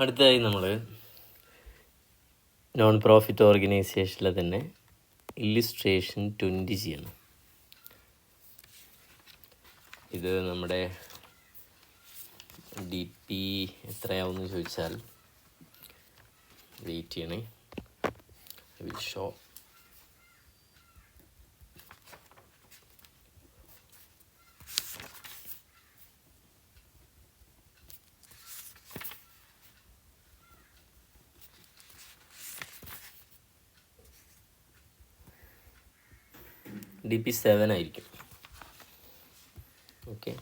അടുത്തതായി നമ്മൾ non profit ഓർഗനൈസേഷനിലെ തന്നെ ഇല്ലുസ്ട്രേഷൻ 20 ചെയ്യണം. ഇത് നമ്മുടെ DP എത്രയാവുമെന്ന് ചോദിച്ചാൽ വെയിറ്റ് ചെയ്യണേ. I will show. DP 7 ആയിരിക്കും. Okay,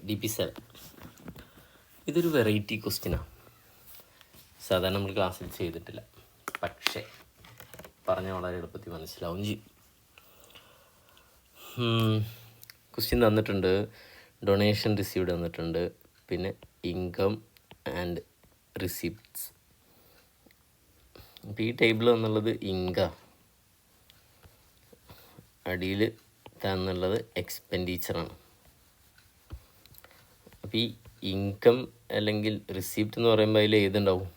DP 7. ഇതൊരു വെറൈറ്റി ക്വസ്റ്റ്യനാണ്. സാധാരണ നമ്മൾ ക്ലാസ്സിൽ ചെയ്തിട്ടില്ല, പക്ഷേ പറഞ്ഞ വളരെ എളുപ്പത്തിൽ മനസ്സിലാവും ചെയ്യും. ക്വസ്റ്റ്യൻ തന്നിട്ടുണ്ട്, ഡൊണേഷൻ റിസീവ്ഡ് തന്നിട്ടുണ്ട്, പിന്നെ ഇൻകം ആൻഡ് റിസിപ്റ്റ്സ്. അപ്പോൾ ഈ ടേബിൾ എന്നുള്ളത് ഇൻകം, അടിയിൽ തന്നുള്ളത് എക്സ്പെൻഡിച്ചറാണ്. അപ്പോൾ ഈ ഇൻകം അല്ലെങ്കിൽ റിസിപ്റ്റ് എന്ന് പറയുമ്പോൾ അതിൽ ഏതുണ്ടാവും?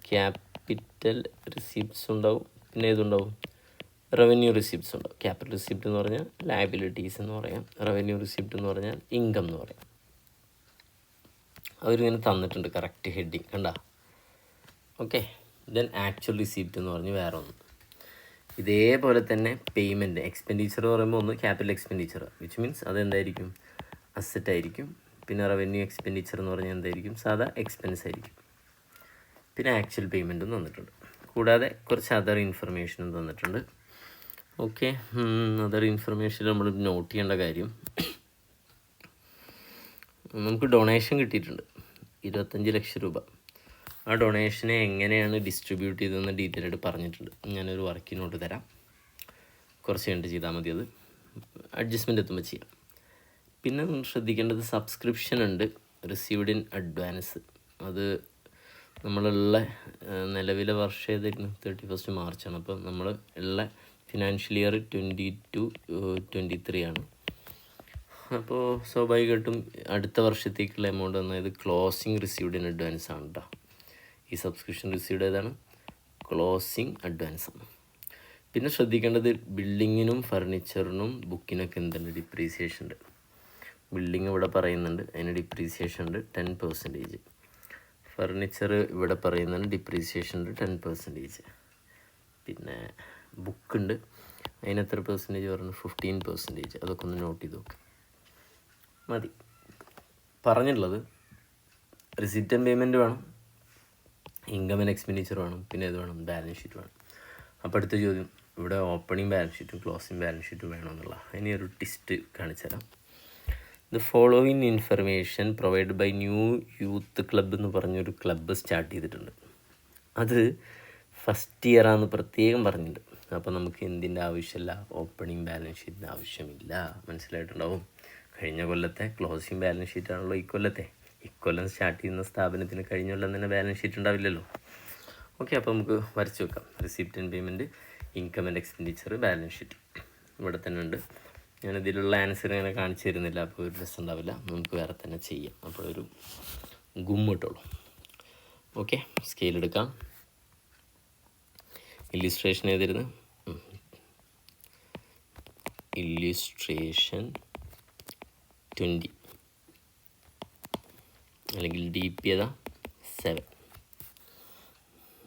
ക്യാപിറ്റൽ റിസിപ്റ്റ്സ് ഉണ്ടാവും, പിന്നെ ഏതുണ്ടാവും? റവന്യൂ റിസിപ്റ്റ്സ് ഉണ്ടാവും. ക്യാപിറ്റൽ റിസിപ്റ്റ് എന്ന് പറഞ്ഞാൽ ലയബിലിറ്റീസ് എന്ന് പറയാം, റവന്യൂ റിസിപ്റ്റ് എന്ന് പറഞ്ഞാൽ ഇൻകം എന്ന് പറയാം. അവരിങ്ങനെ തന്നിട്ടുണ്ട് കറക്റ്റ് ഹെഡിങ് കണ്ട. ഓക്കെ, ദെൻ ആക്ച്വൽ റിസിപ്റ്റ് എന്ന് പറഞ്ഞ് വേറെ ഒന്ന്. ഇതേപോലെ തന്നെ പേയ്മെൻറ്റ് എക്സ്പെൻഡിച്ചർ പറയുമ്പോൾ ഒന്ന് ക്യാപിറ്റൽ എക്സ്പെൻഡിച്ചർ, വിച്ച് മീൻസ് അതെന്തായിരിക്കും? അസറ്റ് ആയിരിക്കും. പിന്നെ റവന്യൂ എക്സ്പെൻഡിച്ചർ എന്ന് പറഞ്ഞാൽ എന്തായിരിക്കും? സാധാ എക്സ്പെൻസ് ആയിരിക്കും. പിന്നെ ആക്ച്വൽ പേയ്മെൻറ്റും തന്നിട്ടുണ്ട്. കൂടാതെ കുറച്ച് അതർ ഇൻഫർമേഷനും തന്നിട്ടുണ്ട്. ഓക്കെ, അതർ ഇൻഫർമേഷൻ നമ്മൾ നോട്ട് ചെയ്യേണ്ട കാര്യം, നമുക്ക് ഡൊണേഷൻ കിട്ടിയിട്ടുണ്ട് 25 ലക്ഷം രൂപ. ആ ഡൊണേഷനെ എങ്ങനെയാണ് ഡിസ്ട്രിബ്യൂട്ട് ചെയ്തതെന്ന് ഡീറ്റെയിൽ ആയിട്ട് പറഞ്ഞിട്ടുണ്ട്. ഞാനൊരു വർക്ക് നോട്ട് തരാം, കുറച്ച് കഴിഞ്ഞിട്ട് ചെയ്താൽ മതി. അത് അഡ്ജസ്റ്റ്മെൻറ്റ് എത്തുമ്പോൾ ചെയ്യാം. പിന്നെ ശ്രദ്ധിക്കേണ്ടത് സബ്സ്ക്രിപ്ഷൻ ഉണ്ട്, റിസീവ്ഡ് ഇൻ അഡ്വാൻസ്. അത് നമ്മളുള്ള നിലവിലെ വർഷം ഏതായിരുന്നു? 31 മാർച്ചാണ്. അപ്പോൾ നമ്മൾ ഉള്ള ഫിനാൻഷ്യൽ ഇയർ 22-23 ആണ്. അപ്പോൾ സ്വാഭാവികമായിട്ടും അടുത്ത വർഷത്തേക്കുള്ള എമൗണ്ട് അതായത് ക്ലോസിങ് റിസീവ്ഡ് ഇൻ അഡ്വാൻസ് ആണ് കേട്ടോ. ഈ സബ്സ്ക്രിപ്ഷൻ റിസീവ്ഡ് ഏതാണ്? ക്ലോസിങ് അഡ്വാൻസ് ആണ്. പിന്നെ ശ്രദ്ധിക്കേണ്ടത് ബിൽഡിങ്ങിനും ഫർണിച്ചറിനും ബുക്കിനൊക്കെ എന്തുണ്ട്? ഡിപ്രീസിയേഷൻ ഉണ്ട്. ബിൽഡിങ് ഇവിടെ പറയുന്നുണ്ട്, അതിന് ഡിപ്രീസിയേഷൻ ഉണ്ട് 10%. ഫർണിച്ചർ ഇവിടെ പറയുന്നുണ്ട്, ഡിപ്രീസിയേഷൻ ഉണ്ട് 10%. പിന്നെ ബുക്കുണ്ട്, അതിന് എത്ര പെർസെൻറ്റേജ് പറഞ്ഞു? 15%. അതൊക്കെ ഒന്ന് നോട്ട് ചെയ്ത് നോക്ക് മതി. പറഞ്ഞിട്ടുള്ളത് റിസിപ്റ്റ് ആൻഡ് പേയ്മെൻറ്റ് വേണം, ഇൻകം ആൻഡ് എക്സ്പെൻഡിച്ചർ വേണം, പിന്നെ ഇത് വേണം, ബാലൻസ് ഷീറ്റ് വേണം. അപ്പോൾ അടുത്ത ചോദ്യം, ഇവിടെ ഓപ്പണിംഗ് ബാലൻസ് ഷീറ്റും ക്ലോസിംഗ് ബാലൻസ് ഷീറ്റും വേണമെന്നുള്ള ഇനി ഒരു ടിസ്റ്റ് കാണിച്ചു തരാം. The following information provide by new youth club എന്ന് പറഞ്ഞൊരു ക്ലബ്ബ് സ്റ്റാർട്ട് ചെയ്തിട്ടുണ്ട്. അത് ഫസ്റ്റ് ഇയറാണെന്ന് പ്രത്യേകം പറഞ്ഞിട്ടുണ്ട്. അപ്പോൾ നമുക്ക് എന്തിൻ്റെ ആവശ്യമില്ല? ഓപ്പണിംഗ് ബാലൻസ് ഷീറ്റിൻ്റെ ആവശ്യമില്ല. മനസ്സിലായിട്ടുണ്ടാവും. കഴിഞ്ഞ കൊല്ലത്തെ ക്ലോസിംഗ് ബാലൻസ് ഷീറ്റാണല്ലോ ഇക്കൊല്ലം സ്റ്റാർട്ട് ചെയ്യുന്ന സ്ഥാപനത്തിന് കഴിഞ്ഞ കൊല്ലം തന്നെ ബാലൻസ് ഷീറ്റ് ഉണ്ടാവില്ലല്ലോ. ഓക്കെ, അപ്പോൾ നമുക്ക് വരച്ച് വെക്കാം. Receipt and payment, income and expenditure, balance sheet ഇവിടെ തന്നെ ഉണ്ട്. ഞാനിതിലുള്ള ആൻസർ ഇങ്ങനെ കാണിച്ചു തരുന്നില്ല, അപ്പോൾ ഒരു രസം ഉണ്ടാവില്ല. നമുക്ക് വേറെ തന്നെ ചെയ്യാം, അപ്പോഴൊരു കിട്ടുള്ളൂ. ഓക്കെ, സ്കെയിൽ എടുക്കാം. ഇല്ലുസ്ട്രേഷൻ ഏതായിരുന്നു? ഇല്ലുസ്ട്രേഷൻ 20 അല്ലെങ്കിൽ DP ഏതാ? 7.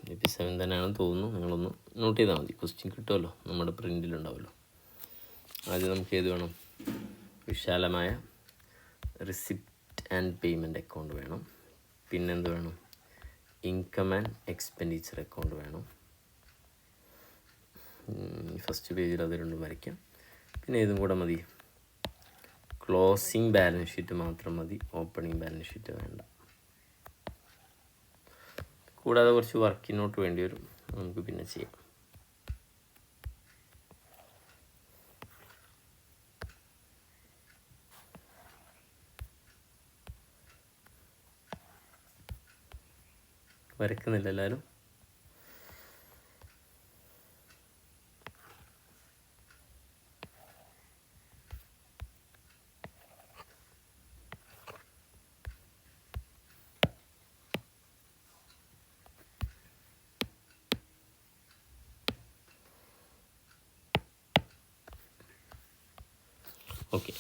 DP 7 തന്നെയാണെന്ന് തോന്നുന്നു. നിങ്ങളൊന്ന് നോട്ട് ചെയ്താൽ മതി, ക്വസ്റ്റ്യൻ കിട്ടുമല്ലോ, നമ്മുടെ പ്രിൻറ്റിലുണ്ടാവുമല്ലോ. ആദ്യം നമുക്ക് ഏത് വേണം? വിശാലമായ റിസിപ്റ്റ് ആൻഡ് പേയ്മെൻറ്റ് അക്കൗണ്ട് വേണം. പിന്നെന്ത് വേണം? ഇൻകം ആൻഡ് എക്സ്പെൻഡിച്ചർ അക്കൗണ്ട് വേണം. ഫസ്റ്റ് പേജിൽ അത് രണ്ടും വരയ്ക്കാം. പിന്നെ ഇതും കൂടെ മതി. ക്ലോസിംഗ് ബാലൻസ് ഷീറ്റ് മാത്രം മതി, ഓപ്പണിംഗ് ബാലൻസ് ഷീറ്റ് വേണ്ട. കൂടാതെ കുറച്ച് വർക്കിംഗ് നോട്ട് വേണ്ടി വരും, നമുക്ക് പിന്നെ ചെയ്യാം. വരക്കുന്നില്ല എല്ലാവരും? Okay,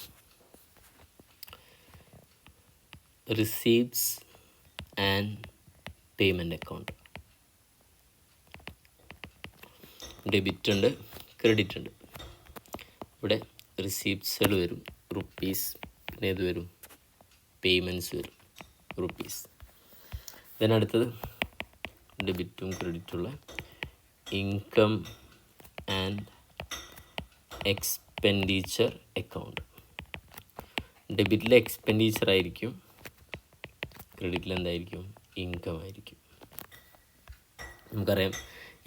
receipts and payment account. Debit ഉണ്ട്, ക്രെഡിറ്റ് ഉണ്ട്. ഇവിടെ റിസീപ്റ്റ്സുകൾ വരും റുപ്പീസ്, പിന്നെ ഏത് വരും, പേയ്മെൻറ്റ്സ് വരും റുപ്പീസ്. ഇതിനടുത്തത് ഡെബിറ്റും ക്രെഡിറ്റുള്ള ഇൻകം ആൻഡ് എക്സ്പെൻഡിച്ചർ അക്കൗണ്ട്. ഡെബിറ്റിൽ എക്സ്പെൻഡിച്ചർ ആയിരിക്കും, ക്രെഡിറ്റിൽ എന്തായിരിക്കും, ഇൻകം ആയിരിക്കും. നമുക്കറിയാം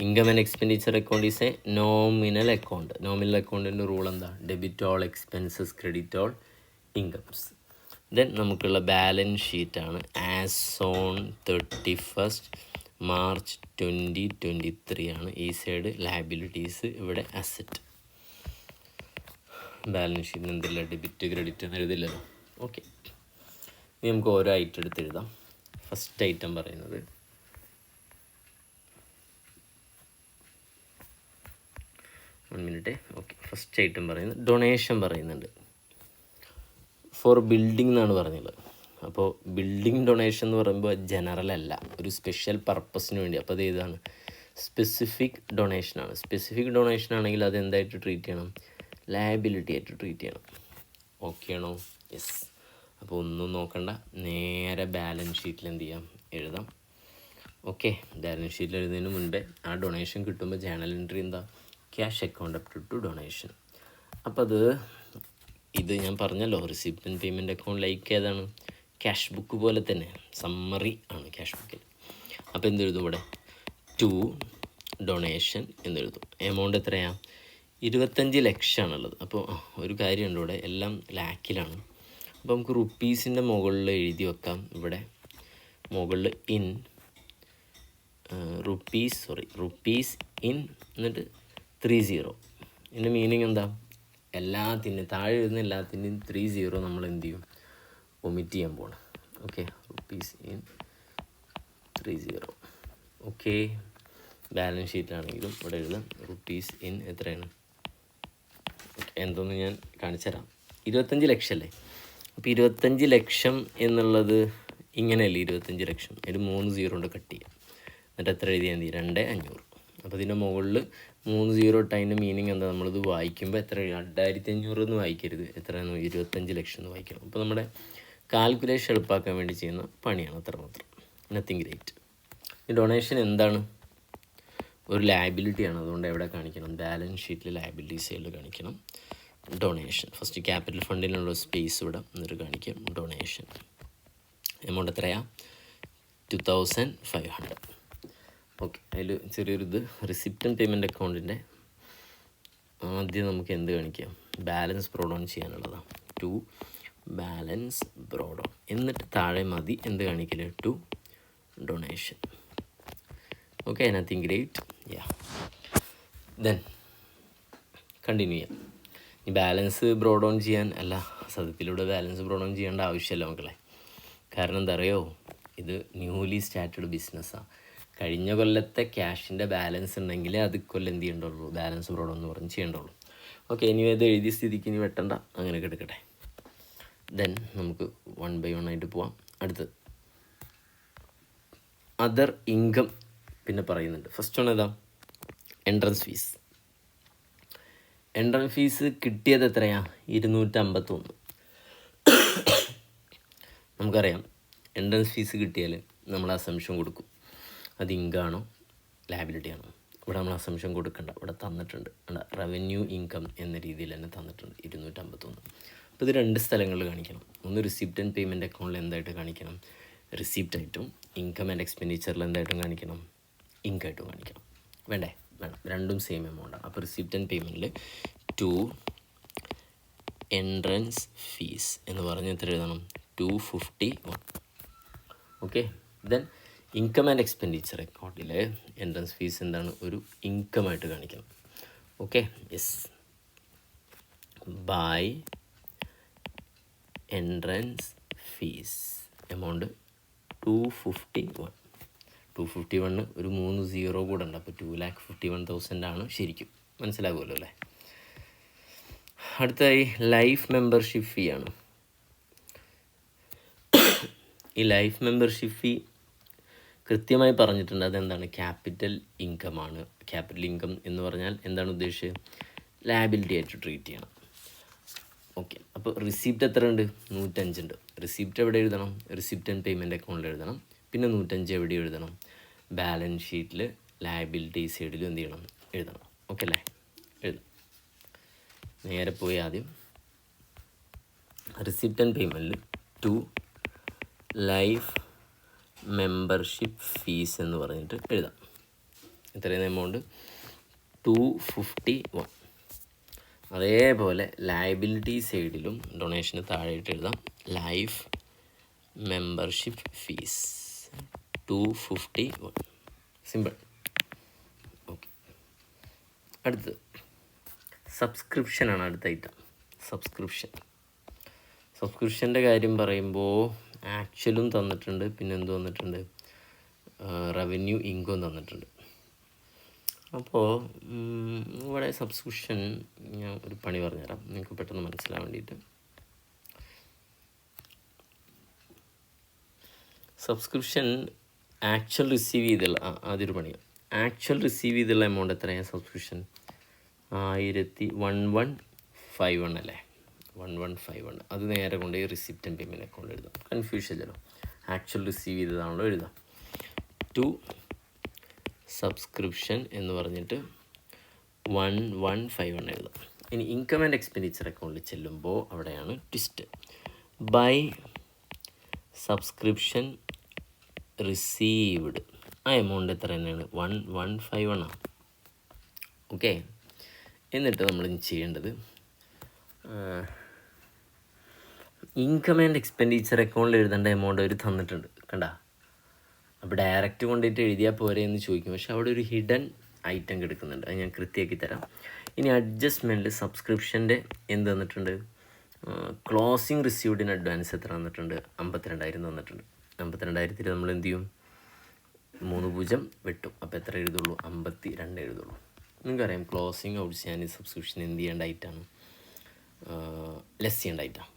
income and expenditure account is a nominal account. Nominal അക്കൗണ്ടിൻ്റെ റൂൾ എന്താ, debit all expenses, credit all incomes. Then നമുക്കുള്ള ബാലൻസ് ഷീറ്റാണ് ആസ് ഓൺ 31st March 2023 ആണ്. ഈ സൈഡ് ലയബിലിറ്റീസ്, ഇവിടെ അസറ്റ്. ബാലൻസ് ഷീറ്റിന് എന്തില്ല, ഡെബിറ്റ് ക്രെഡിറ്റ് എന്ന് എഴുതില്ലല്ലോ. ഓക്കെ, ഇനി നമുക്ക് ഓരോ ഐറ്റം എടുത്ത് എഴുതാം. ഫസ്റ്റ് ഐറ്റം പറയുന്നത് ഓക്കെ, ഫസ്റ്റ് ഐറ്റം പറയുന്നത് ഡൊണേഷൻ പറയുന്നുണ്ട്. ഫോർ ബിൽഡിംഗ് എന്നാണ് പറഞ്ഞത്. അപ്പോൾ ബിൽഡിംഗ് ഡൊണേഷൻ എന്ന് പറയുമ്പോൾ ജനറൽ അല്ല, ഒരു സ്പെഷ്യൽ പർപ്പസിന് വേണ്ടി. അപ്പോൾ അത് ഏതാണ്, സ്പെസിഫിക് ഡൊണേഷനാണ്. സ്പെസിഫിക് ഡൊണേഷൻ ആണെങ്കിൽ അത് എന്തായിട്ട് ട്രീറ്റ് ചെയ്യണം, ലയബിലിറ്റി ആയിട്ട് ട്രീറ്റ് ചെയ്യണം. ഓക്കെ ആണോ? യെസ്. അപ്പോൾ ഒന്നും നോക്കണ്ട, നേരെ ബാലൻസ് ഷീറ്റിൽ എന്ത് ചെയ്യാം, എഴുതാം. ഓക്കെ, ബാലൻസ് ഷീറ്റിൽ എഴുതുന്നതിന് മുൻപേ ആ ഡൊണേഷൻ കിട്ടുമ്പോൾ ജേണൽ എൻട്രി എന്താ, cash account up to donation. അപ്പോൾ ഇത് ഞാൻ പറഞ്ഞല്ലോ, receipt and payment account like ഏതാണ്, ക്യാഷ് ബുക്ക് പോലെ തന്നെ സമ്മറി ആണ് ക്യാഷ് ബുക്കിൽ. അപ്പോൾ എന്തെഴുതും ഇവിടെ, ടു ഡൊണേഷൻ എന്നെഴുതും. എമൗണ്ട് എത്രയാണ്, 25 ലക്ഷമാണുള്ളത്. അപ്പോൾ ഒരു കാര്യമുണ്ട്, ഇവിടെ എല്ലാം ലാക്കിലാണ്. അപ്പോൾ നമുക്ക് റുപ്പീസിൻ്റെ മുകളിൽ എഴുതി വെക്കാം. ഇവിടെ മുകളിൽ ഇൻ റുപ്പീസ് ഇൻ എന്നിട്ട് 30. ഇതിൻ്റെ മീനിങ് എന്താ, എല്ലാത്തിനും താഴെ എഴുതുന്ന എല്ലാത്തിൻ്റെയും 30 നമ്മൾ എന്ത് ചെയ്യും, ഒമിറ്റ് ചെയ്യാൻ പോകണം. Okay, rupees in 30. Okay, balance ഷീറ്റാണെങ്കിലും ഇവിടെ എഴുതാം റുപ്പീസ് ഇൻ എത്രയാണ്, എന്തോന്ന് ഞാൻ കാണിച്ചു തരാം. 25 ലക്ഷം അല്ലേ. അപ്പോൾ 25 ലക്ഷം എന്നുള്ളത് ഇങ്ങനെയല്ലേ, 25 ലക്ഷം ഒരു 3 0 കൊണ്ട് കട്ട് ചെയ്യാം. എന്നിട്ട് എത്ര എഴുതിയാൽ മതി, 2500. അപ്പോൾ ഇതിൻ്റെ മുകളിൽ 3 0 ഇട്ട് അതിൻ്റെ മീനിങ് എന്താ, നമ്മളിത് വായിക്കുമ്പോൾ എത്ര 2500 എന്ന് വായിക്കരുത്, എത്രയാണ് 25 ലക്ഷം എന്ന് വായിക്കണം. അപ്പോൾ നമ്മുടെ കാൽക്കുലേഷൻ എളുപ്പമാക്കാൻ വേണ്ടി ചെയ്യുന്ന പണിയാണ്, അത്ര മാത്രം, നത്തിങ് ഗ്രേറ്റ്. ഈ ഡൊണേഷൻ എന്താണ്, ഒരു ലയബിലിറ്റിയാണ്. അതുകൊണ്ട് എവിടെ കാണിക്കണം, ബാലൻസ് ഷീറ്റിൽ ലയബിലിറ്റി സൈഡിൽ കാണിക്കണം ഡൊണേഷൻ. ഫസ്റ്റ് ക്യാപിറ്റൽ ഫണ്ടിനുള്ള സ്പേസ് ഇവിടെ എന്നിട്ട് കാണിക്കാം ഡൊണേഷൻ. എമൗണ്ട് എത്രയാണ്, 2500. ഓക്കെ, അതിൽ ചെറിയൊരു റിസിപ്റ്റ് ആൻഡ് പേയ്മെൻറ്റ് അക്കൗണ്ടിൻ്റെ ആദ്യം നമുക്ക് എന്ത് കാണിക്കാം, ബാലൻസ് ബ്രോഡ് ഓൺ ചെയ്യാനുള്ളതാണ്. ടു ബാലൻസ് ബ്രോഡ് ഓൺ, എന്നിട്ട് താഴെ മതി എന്ത് കാണിക്കില്ല, to donation. Okay, nothing great. Yeah, then continue ചെയ്യാം. ഈ ബാലൻസ് ബ്രോഡ് ഓൺ ചെയ്യാൻ അല്ല, സത്യത്തിലൂടെ ബാലൻസ് ബ്രോഡ് ഓൺ ചെയ്യേണ്ട ആവശ്യമില്ല മക്കളെ. കാരണം എന്താ അറിയോ, ഇത് ന്യൂലി സ്റ്റാർട്ടഡ് ബിസിനസ്സാണ്. കഴിഞ്ഞ കൊല്ലത്തെ ക്യാഷിൻ്റെ ബാലൻസ് ഉണ്ടെങ്കിൽ അത് കൊല്ലം എന്ത് ചെയ്യേണ്ടുള്ളൂ, ബാലൻസ് ബ്രോഡ് എന്ന് പറഞ്ഞ് ചെയ്യേണ്ടുള്ളൂ. ഓക്കെ, ഇനി ഇത് എഴുതിയ സ്ഥിതിക്ക് ഇനി വെട്ടണ്ട, അങ്ങനെ കിടക്കട്ടെ. ദെൻ നമുക്ക് 1 by 1 ആയിട്ട് പോവാം. അടുത്ത് അതർ ഇൻകം പിന്നെ പറയുന്നുണ്ട്. ഫസ്റ്റ് വൺ ഏതാ, എൻട്രൻസ് ഫീസ്. എൻട്രൻസ് ഫീസ് കിട്ടിയത് എത്രയാണ്, 251. നമുക്കറിയാം എൻട്രൻസ് ഫീസ് കിട്ടിയാൽ നമ്മൾ അസംഷൻ കൊടുക്കും, അത് ഇൻകമാണോ ലയബിലിറ്റി ആണോ. ഇവിടെ നമ്മൾ അസംഷൻ കൊടുക്കണ്ട, ഇവിടെ തന്നിട്ടുണ്ട്, റവന്യൂ ഇൻകം എന്ന രീതിയിൽ തന്നെ തന്നിട്ടുണ്ട് 251. അപ്പോൾ ഇത് 2 സ്ഥലങ്ങളിൽ കാണിക്കണം. ഒന്ന് റിസിപ്റ്റ് ആൻഡ് പേയ്മെൻറ്റ് അക്കൗണ്ടിൽ എന്തായിട്ട് കാണിക്കണം, റിസിപ്റ്റ് ആയിട്ടും. ഇൻകം ആൻഡ് എക്സ്പെൻഡിച്ചറിൽ എന്തായിട്ടും കാണിക്കണം, ഇൻകമായിട്ടും കാണിക്കണം. വേണ്ടേ, വേണം, രണ്ടും സെയിം എമൗണ്ടാണ്. അപ്പോൾ റിസിപ്റ്റ് ആൻഡ് പേയ്മെൻറ്റിൽ ടു എൻട്രൻസ് ഫീസ് എന്ന് പറഞ്ഞ് എത്ര എഴുതണം, 251. Okay, then income and expenditure അക്കൗണ്ടിൽ എൻട്രൻസ് ഫീസ് എന്താണ്, ഒരു ഇൻകമായിട്ട് കാണിക്കണം. Okay, yes, by entrance fees amount 251. 251 ഒരു 3 0 കൂടെ ഉണ്ട്, അപ്പോൾ 2,51,000 ആണ് ശരിക്കും. മനസ്സിലാകുമല്ലോ അല്ലേ. അടുത്തതായി ലൈഫ് മെമ്പർഷിപ്പ് ഫീ ആണ്. ഈ ലൈഫ് മെമ്പർഷിപ്പ് ഫീ കൃത്യമായി പറഞ്ഞിട്ടുണ്ട്. അതെന്താണ്? ക്യാപിറ്റൽ ഇൻകം ആണ്. ക്യാപിറ്റൽ ഇൻകം എന്ന് പറഞ്ഞാൽ എന്താണ് ഉദ്ദേശിച്ചത്? ലയബിലിറ്റി ആയിട്ട് ട്രീറ്റ് ചെയ്യണം. ഓക്കെ, അപ്പോൾ റിസീപ്റ്റ് എത്ര ഉണ്ട്? 105 ഉണ്ട്. റിസീപ്റ്റ് എവിടെ എഴുതണം? റിസീപ്റ്റ് ആൻഡ് പേയ്മെൻറ്റ് അക്കൗണ്ടിൽ എഴുതണം. പിന്നെ 105 എവിടെ എഴുതണം? ബാലൻസ് ഷീറ്റിൽ ലയബിലിറ്റി സൈഡിലും എന്ത് ചെയ്യണം? എഴുതണം. ഓക്കെ അല്ലേ? എഴുതാം. നേരെ പോയി ആദ്യം റിസീപ്റ്റ് ആൻഡ് പേയ്മെൻറ്റിൽ ടു ലൈഫ് മെമ്പർഷിപ്പ് ഫീസ് എന്ന് പറഞ്ഞിട്ട് എഴുതാം. ഇത്രയും എമൗണ്ട് 251. അതേപോലെ ലയബിലിറ്റി സൈഡിലും ഡൊണേഷന് താഴെയിട്ട് എഴുതാം life membership fees 251. Simple. Okay, അടുത്തത് സബ്സ്ക്രിപ്ഷനാണ്. അടുത്ത ഐറ്റം സബ്സ്ക്രിപ്ഷൻ്റെ കാര്യം പറയുമ്പോൾ ആക്ച്വലും തന്നിട്ടുണ്ട്, പിന്നെ എന്ത് തന്നിട്ടുണ്ട്? റവന്യൂ ഇൻകം തന്നിട്ടുണ്ട്. അപ്പോൾ ഇവിടെ സബ്സ്ക്രിപ്ഷൻ ഞാൻ ഒരു പണി പറഞ്ഞുതരാം നിങ്ങൾക്ക് പെട്ടെന്ന് മനസ്സിലാൻ വേണ്ടിയിട്ട്. സബ്സ്ക്രിപ്ഷൻ ആക്ച്വൽ റിസീവ് ചെയ്തുള്ള ആദ്യൊരു പണിയാണ്. ആക്ച്വൽ റിസീവ് ചെയ്തുള്ള എമൗണ്ട് എത്രയാണ്? സബ്സ്ക്രിപ്ഷൻ 1151 അല്ലേ? 1151. അത് നേരെ കൊണ്ട് ഈ റിസിപ്റ്റ് ആൻഡ് പേയ്മെൻറ്റ് അക്കൗണ്ട് എഴുതാം. കൺഫ്യൂഷൻ ഇല്ലല്ലോ. ആക്ച്വൽ റിസീവ് ചെയ്തതാണല്ലോ എഴുതാം. ടു സബ്സ്ക്രിപ്ഷൻ എന്ന് പറഞ്ഞിട്ട് 1151 എഴുതാം. ഇനി ഇൻകം ആൻഡ് എക്സ്പെൻഡിച്ചർ അക്കൗണ്ടിൽ ചെല്ലുമ്പോൾ അവിടെയാണ് ട്വിസ്റ്റ്. ബൈ സബ്സ്ക്രിപ്ഷൻ റിസീവ്ഡ് ആ എമൗണ്ട് എത്ര തന്നെയാണ്? 1151 ആണ്. ഓക്കെ, എന്നിട്ട് നമ്മൾ ചെയ്യേണ്ടത് ഇൻകം ആൻഡ് എക്സ്പെൻഡിച്ചർ അക്കൗണ്ടിൽ എഴുതേണ്ട എമൗണ്ട് അവർ തന്നിട്ടുണ്ട്. കണ്ട, അപ്പോൾ ഡയറക്റ്റ് കൊണ്ടിട്ട് എഴുതിയാൽ പോരെ എന്ന് ചോദിക്കും. പക്ഷെ അവിടെ ഒരു ഹിഡൻ ഐറ്റം കിടക്കുന്നുണ്ട്. അത് ഞാൻ കൃത്യമാക്കി തരാം. ഇനി അഡ്ജസ്റ്റ്മെൻറ്റിൽ സബ്സ്ക്രിപ്ഷൻ്റെ എന്ത് തന്നിട്ടുണ്ട്? ക്ലോസിങ് റിസീവ്ഡ് ഇൻ അഡ്വാൻസ് എത്ര തന്നിട്ടുണ്ട്? 52,000 തന്നിട്ടുണ്ട്. 52,000 നമ്മൾ എന്ത് ചെയ്യും? 30 വെട്ടും. അപ്പോൾ എത്ര എഴുതുള്ളൂ? 52 എഴുതുള്ളൂ. നിങ്ങൾക്കറിയാം ക്ലോസിങ് ഔട്ട്സ്റ്റാൻഡിങ് സബ്സ്ക്രിപ്ഷൻ എന്ത് ചെയ്യേണ്ട ഐറ്റാണ്? ലെസ് ചെയ്യേണ്ട ഐറ്റാണ്.